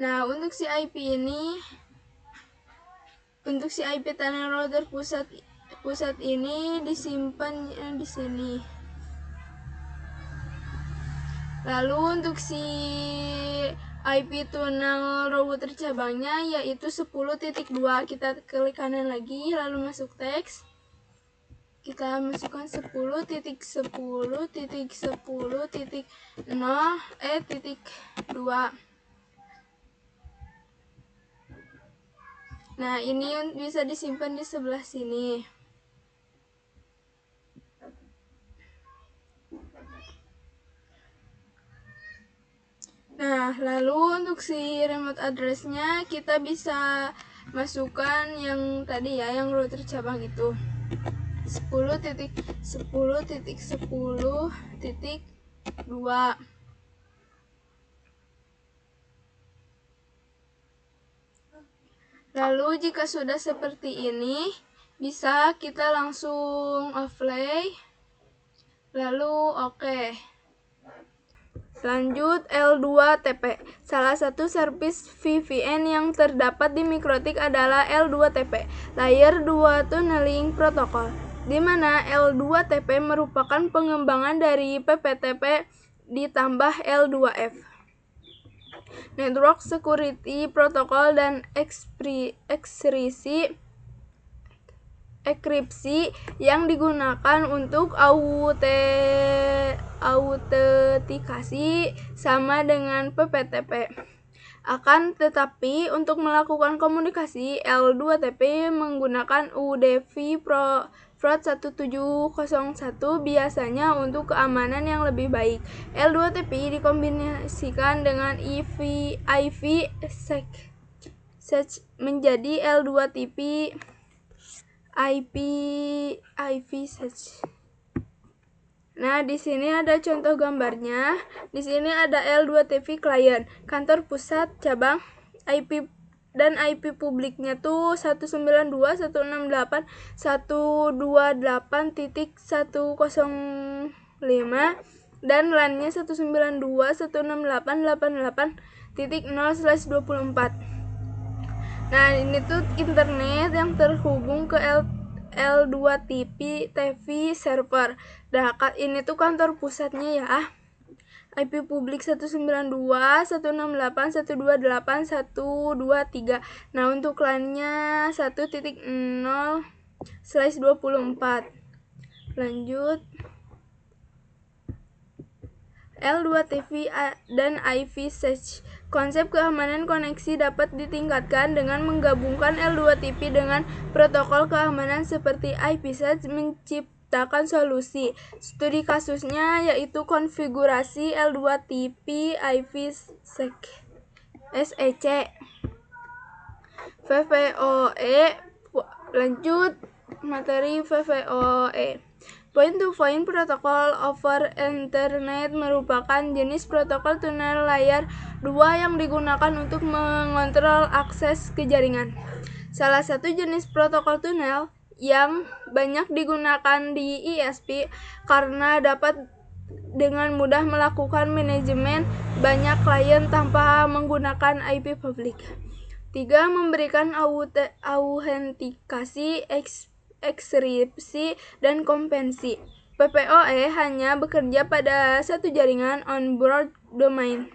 Nah, untuk si IP tunnel router pusat ini disimpan di sini. Lalu untuk si IP tunnel router cabangnya yaitu 10.2. Kita klik kanan lagi lalu masuk teks. Kita masukkan 10.10.10.2. Nah, ini bisa disimpan di sebelah sini. Nah, lalu untuk si remote address-nya kita bisa masukkan yang tadi ya, yang router cabang itu. 10.10.10.2. Lalu jika sudah seperti ini, bisa kita langsung offline, lalu oke. Lanjut L2TP. Salah satu service VPN yang terdapat di Mikrotik adalah L2TP, Layer 2 Tunneling Protocol, di mana L2TP merupakan pengembangan dari PPTP ditambah L2F. Network Security Protocol dan enkripsi yang digunakan untuk autentikasi sama dengan PPTP. Akan tetapi untuk melakukan komunikasi, L2TP menggunakan UDP Fraud 1701 biasanya untuk keamanan yang lebih baik. L2TP dikombinasikan dengan IPsec menjadi L2TP IPsec. Nah, di sini ada contoh gambarnya. Di sini ada L2TP client, kantor pusat, cabang, IP dan IP publiknya tuh 192.168.105 dan LAN-nya 192.168.88.0/24. Nah, ini tuh internet yang terhubung ke L2TP TV server. Nah, ini tuh kantor pusatnya ya. IP publik 192.168.128.123. Nah, untuk LAN-nya 1.0/24. Lanjut. L2TV dan IPsec. Konsep keamanan koneksi dapat ditingkatkan dengan menggabungkan L2TP dengan protokol keamanan seperti IPsec menciptakan solusi. Studi kasusnya yaitu konfigurasi L2TP IPsec SEC VVOE. Lanjut materi VVOE. Point-to-point protocol over Ethernet merupakan jenis protokol tunnel layer 2 yang digunakan untuk mengontrol akses ke jaringan. Salah satu jenis protokol tunnel yang banyak digunakan di ISP karena dapat dengan mudah melakukan manajemen banyak klien tanpa menggunakan IP publik. 3. Memberikan autentikasi, enkripsi, dan kompensi. PPOE hanya bekerja pada satu jaringan on-board domain.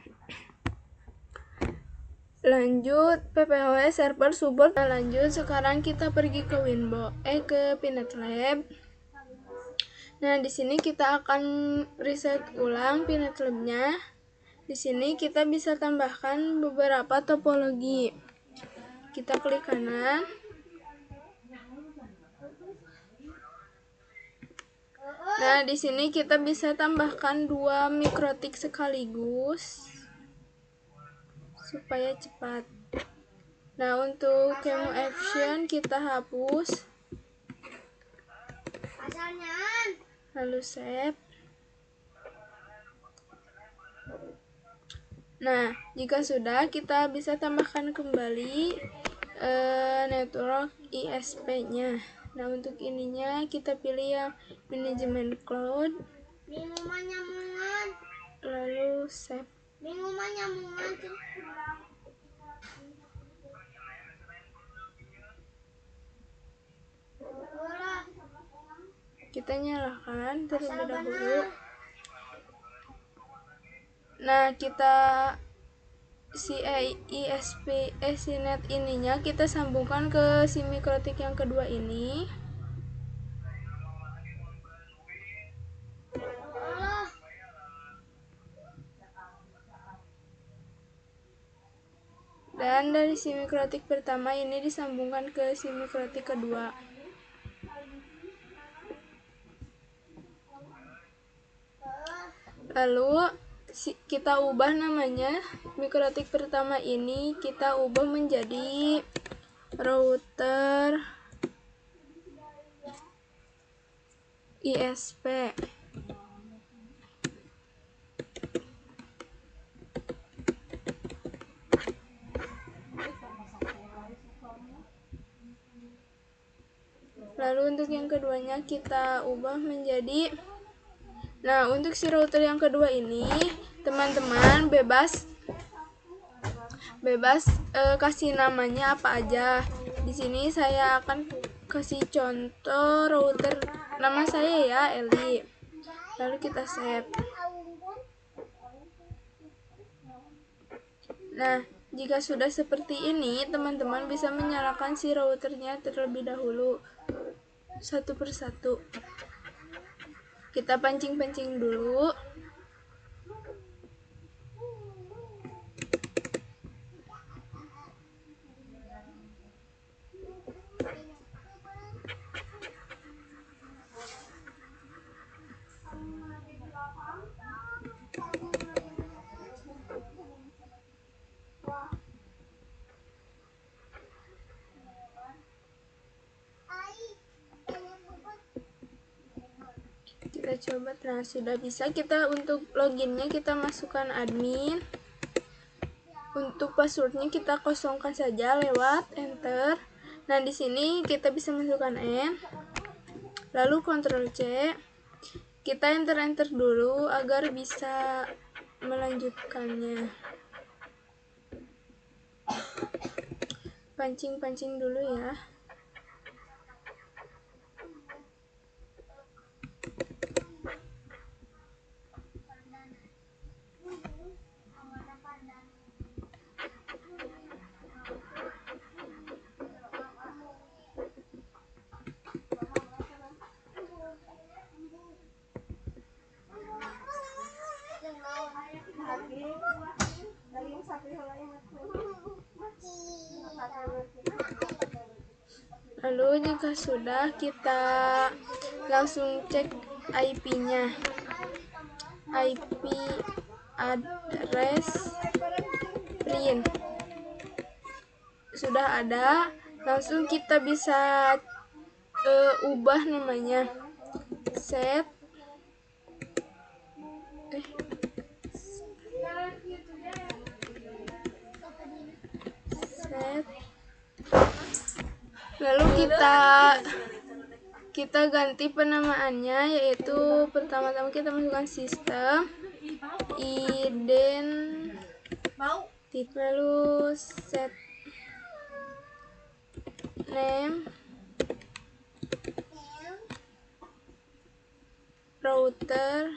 Lanjut PPOE server support. Nah, lanjut sekarang kita pergi ke ke Pinetlab. Nah, di sini kita akan reset ulang Pinetlab-nya. Di sini kita bisa tambahkan beberapa topologi. Kita klik kanan. Nah, di sini kita bisa tambahkan 2 mikrotik sekaligus supaya cepat. Nah, untuk Camo Action kita hapus. lalu save. Nah, jika sudah, kita bisa tambahkan kembali network ISP-nya. Nah, untuk ininya kita pilih yang manajemen cloud, lalu save. Kita nyalakan terlebih dahulu. Nah, kita si net ininya kita sambungkan ke si mikrotik yang kedua ini. Dan dari si mikrotik pertama ini disambungkan ke si mikrotik kedua. Lalu kita ubah namanya, mikrotik pertama ini kita ubah menjadi router ISP. Lalu untuk yang keduanya kita ubah menjadi, nah untuk si router yang kedua ini teman-teman bebas kasih namanya apa aja. Di sini saya akan kasih contoh router, nama saya ya Eli. Lalu kita save. Nah, jika sudah seperti ini, teman-teman bisa menyalakan si routernya terlebih dahulu satu persatu. Kita pancing-pancing dulu. Kita coba. Nah, sudah bisa. Kita untuk loginnya kita masukkan admin. Untuk passwordnya kita kosongkan saja lewat enter. Nah, di sini kita bisa masukkan N. Lalu Ctrl C. Kita enter dulu agar bisa melanjutkannya. Pancing-pancing dulu ya. Lalu jika sudah, kita langsung cek IP-nya. IP address print sudah ada, langsung kita bisa ubah namanya. Set lalu kita ganti penamaannya, yaitu pertama-tama kita masukkan sistem identity, lalu set name router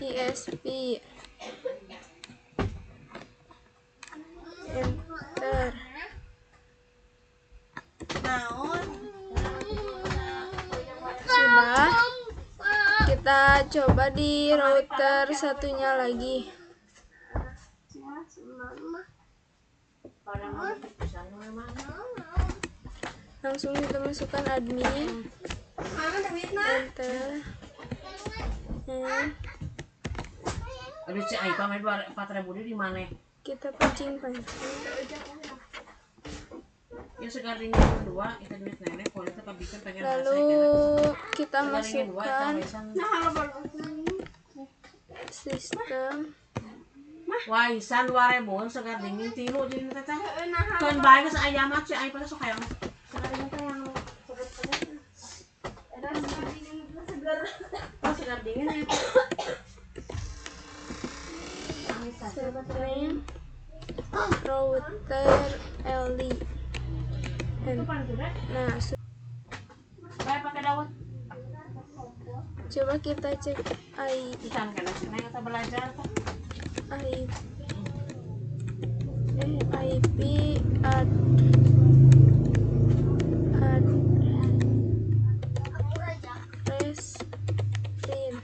ISP, enter. Sudah, kita coba di router satunya lagi. Langsung kita masukkan admin, enter. Aduh, si Aipa main 4.000 di mana? Kita pancing-pancing. Ya segarding yang kedua itu duit nenek boleh tetap bikin pengen Lalu kita masukkan sistem. wah isan 2000 segarding tilu jadi teteh kan bae geus aya mah si ai pada sok hayang segarding teh yang oh segarding nya Setting router LI. Nah, bae pakai daun coba kita cek isan kana seneng kita belajar kan IP address pin.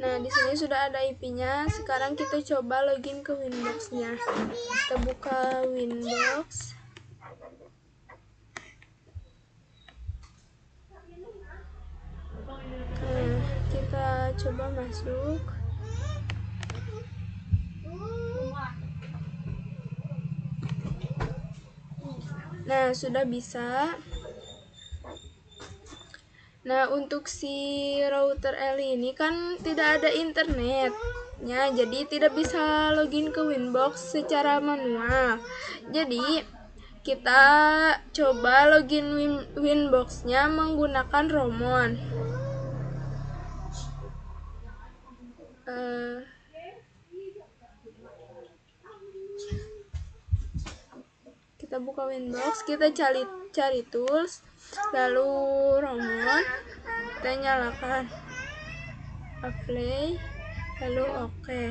Nah, di sini sudah ada IP-nya. Sekarang kita coba login ke Winbox-nya. Kita buka Winbox. Nah, kita coba masuk. Nah, sudah bisa. Nah, untuk si router LI ini kan tidak ada internetnya, jadi tidak bisa login ke Winbox secara manual. Jadi, kita coba login Winbox-nya menggunakan Romon. Kita buka Winbox, kita cari tools, lalu Romon, kita nyalakan apply, lalu oke.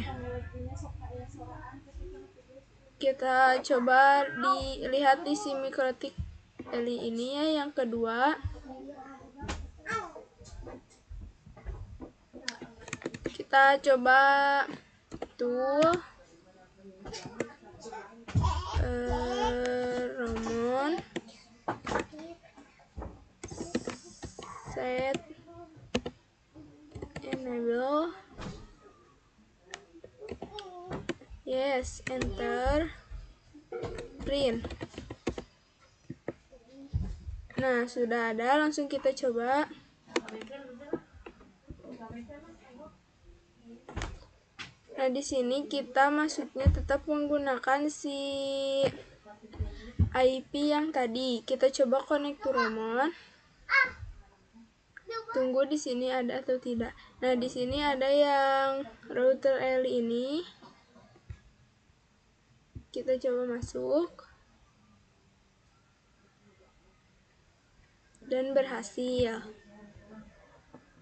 Kita coba dilihat di si Mikrotik LI ini ya, yang kedua. Kita coba tool Romon set enable, yes, enter, print. Nah, sudah ada, langsung kita coba. Nah, di sini kita masuknya tetap menggunakan si IP yang tadi. Kita coba connect to Romon. Tunggu di sini ada atau tidak. Nah, di sini ada yang router LI ini. Kita coba masuk. Dan berhasil.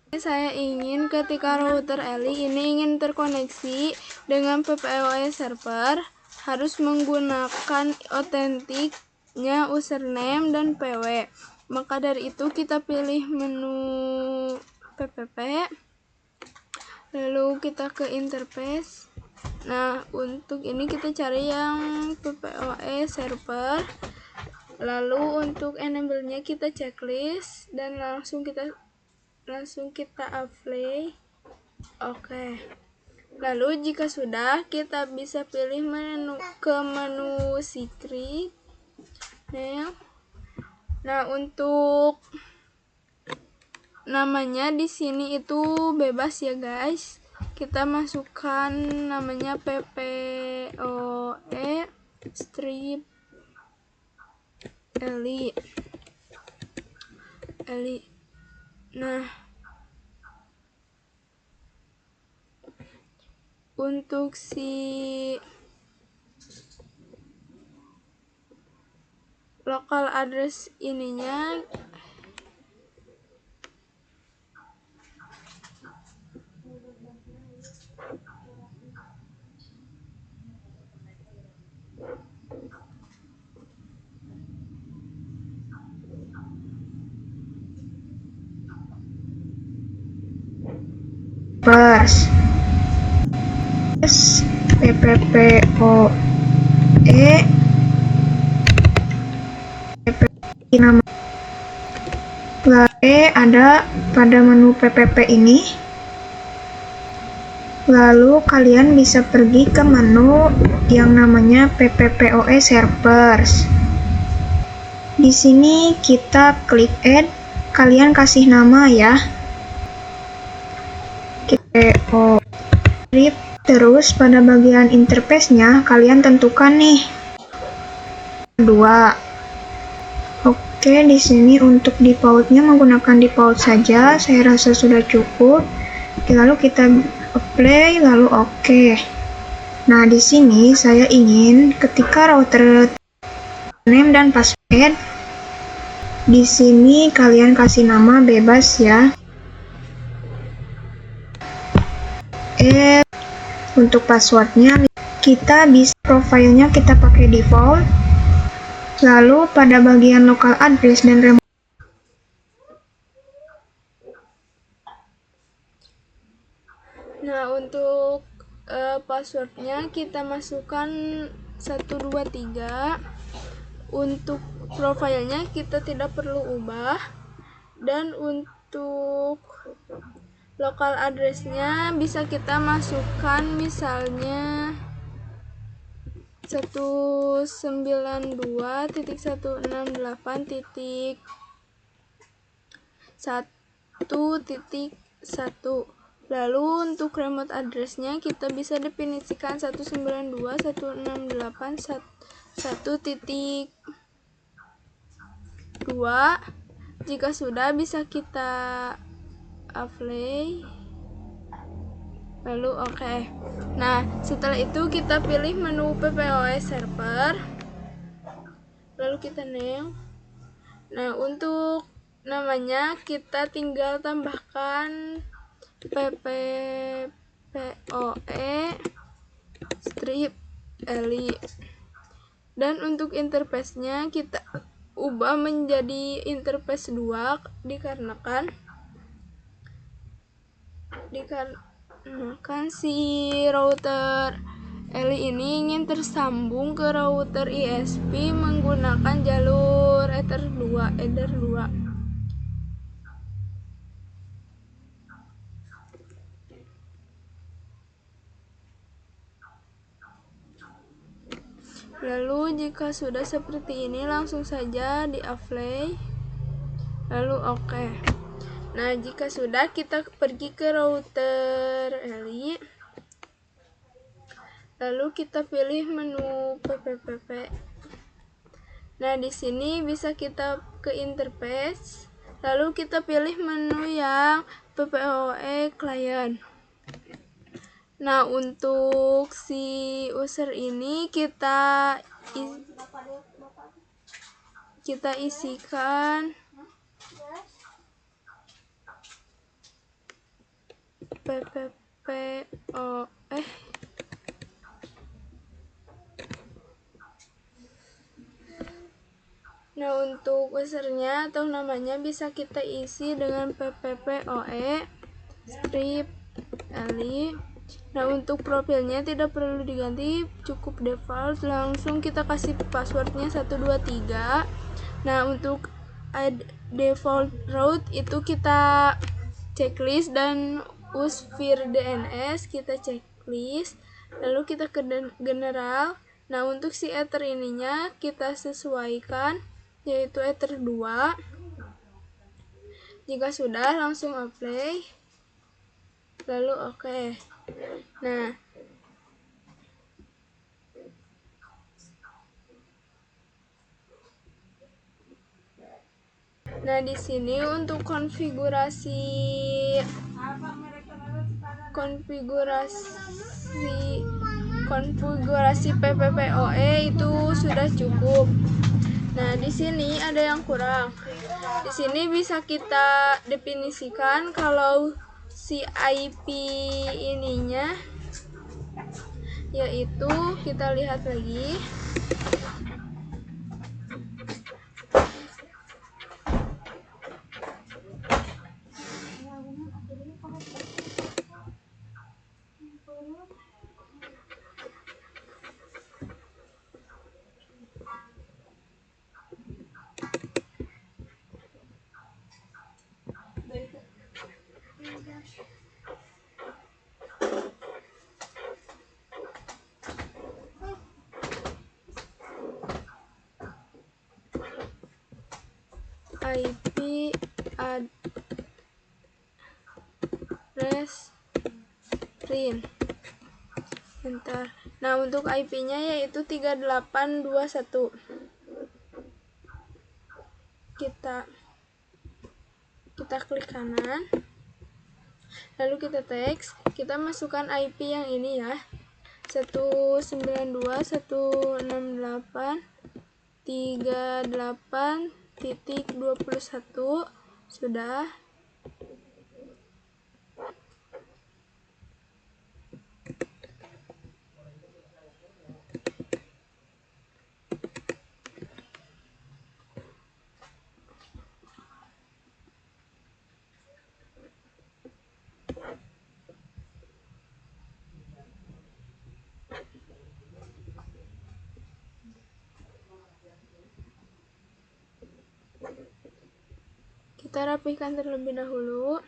Saya ingin ketika router LI ini ingin terkoneksi dengan PPOE server, harus menggunakan otentiknya username dan PW. Maka dari itu kita pilih menu PPP, lalu kita ke interface. Nah, untuk ini kita cari yang PPOE server, lalu untuk enable-nya kita checklist dan langsung kita apply. Oke. Lalu jika sudah, kita bisa pilih menu secret. Nah, untuk namanya di sini itu bebas ya guys. Kita masukkan namanya PPOE strip LI. Nah, untuk si local address ininya PPPoE nama ada pada menu PPP ini. Lalu kalian bisa pergi ke menu yang namanya PPPoE servers. Di sini kita klik add, kalian kasih nama ya. PO strip. Terus pada bagian interface-nya kalian tentukan nih 2. Oke, di sini untuk default-nya menggunakan default saja, saya rasa sudah cukup. Lalu kita apply, lalu oke. Nah, di sini saya ingin ketika router name dan password, di sini kalian kasih nama bebas ya. Untuk passwordnya kita bisa profilnya kita pakai default. Lalu pada bagian local address dan remote. Nah, untuk passwordnya kita masukkan 123. Untuk profilnya kita tidak perlu ubah. Dan untuk local address-nya bisa kita masukkan misalnya 192.168.1.1. Lalu untuk remote address-nya kita bisa definisikan 192.168.1.2. Jika sudah bisa kita apply, lalu oke. Nah, setelah itu kita pilih menu PPOS server, lalu kita name. Nah, untuk namanya kita tinggal tambahkan PPPoE strip eli. Dan untuk interface-nya kita ubah menjadi interface 2 dikarenakan si router eli ini ingin tersambung ke router ISP menggunakan jalur Ether 2. Lalu jika sudah seperti ini langsung saja di apply, lalu oke. Nah, jika sudah kita pergi ke router eli, lalu kita pilih menu PPPP. Nah, di sini bisa kita ke interface, lalu kita pilih menu yang PPOE client. Nah, untuk si user ini kita isikan PPPoE. Nah, untuk usernya atau namanya bisa kita isi dengan PPPoE strip eli. Nah, untuk profilnya tidak perlu diganti, cukup default, langsung kita kasih passwordnya 123. Nah, untuk default route itu kita checklist, dan usefir DNS kita checklist, lalu kita ke general. Nah, untuk si ether ininya kita sesuaikan, yaitu ether 2. Jika sudah langsung apply, lalu oke. Nah, di sini untuk konfigurasi PPPoE itu sudah cukup. Nah, di sini ada yang kurang. Di sini bisa kita definisikan kalau si IP ininya, yaitu kita lihat lagi. IP address print. Bentar. Nah, untuk IP-nya yaitu 3821. Kita klik kanan. Lalu kita teks, kita masukkan IP yang ini ya. 192.168.38.21. Sudah. Kita rapihkan terlebih dahulu.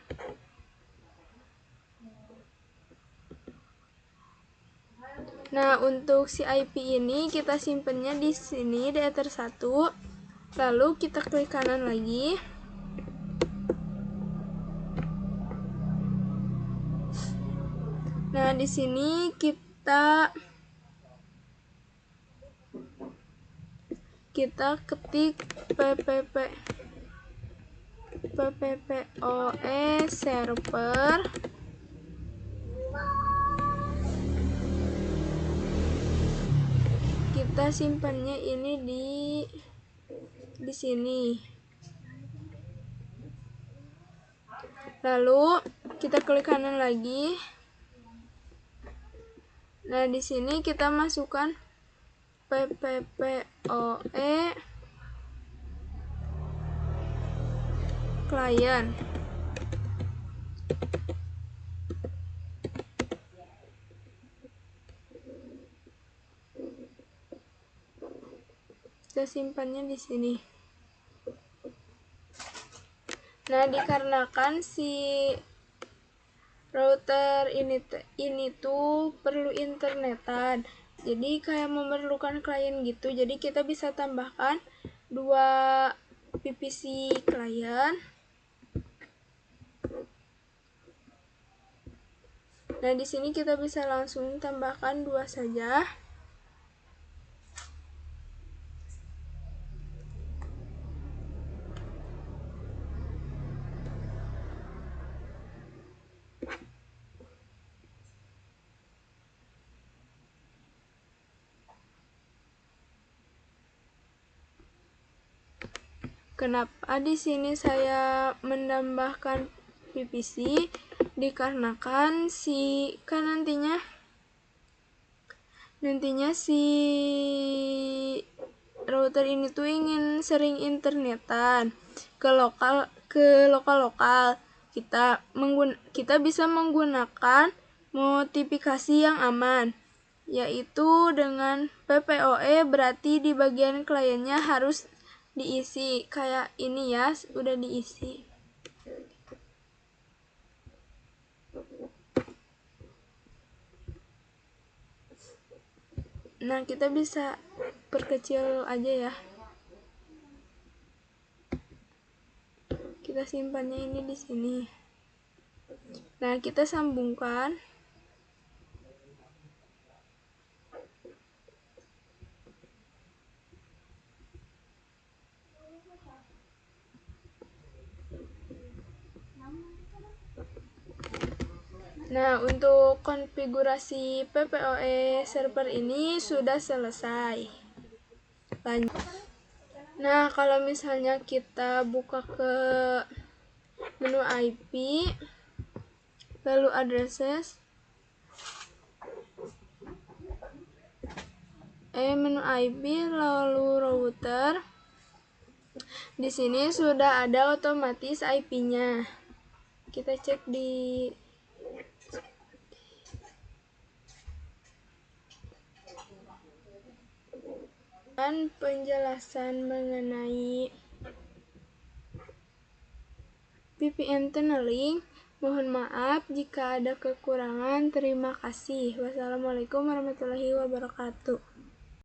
Nah, untuk si IP ini kita simpennya di sini di Ether 1. Lalu kita klik kanan lagi. Nah, di sini kita ketik PPPoE server. Kita simpannya ini di sini. Lalu kita klik kanan lagi. Nah, di sini kita masukkan PPPoE client. Kita simpannya di sini. Nah, dikarenakan si router ini tuh perlu internetan, jadi kayak memerlukan klien gitu. Jadi kita bisa tambahkan 2 PVC klien. Nah, di sini kita bisa langsung tambahkan 2 saja. Kenapa di sini saya menambahkan PVC? Dikarenakan nantinya si router ini tuh ingin sering internetan ke lokal. Kita bisa menggunakan modifikasi yang aman, yaitu dengan PPoE, berarti di bagian kliennya harus diisi kayak ini ya, udah diisi. Nah, kita bisa perkecil aja ya. Kita simpannya ini di sini. Nah, kita sambungkan. Nah, untuk konfigurasi PPoE server ini sudah selesai. Lanjut. Nah, kalau misalnya kita buka ke menu IP, lalu addresses, menu IP, lalu router. Di sini sudah ada otomatis IP-nya. Kita cek di penjelasan mengenai VPN tunneling. Mohon maaf jika ada kekurangan. Terima kasih. Wassalamualaikum warahmatullahi wabarakatuh.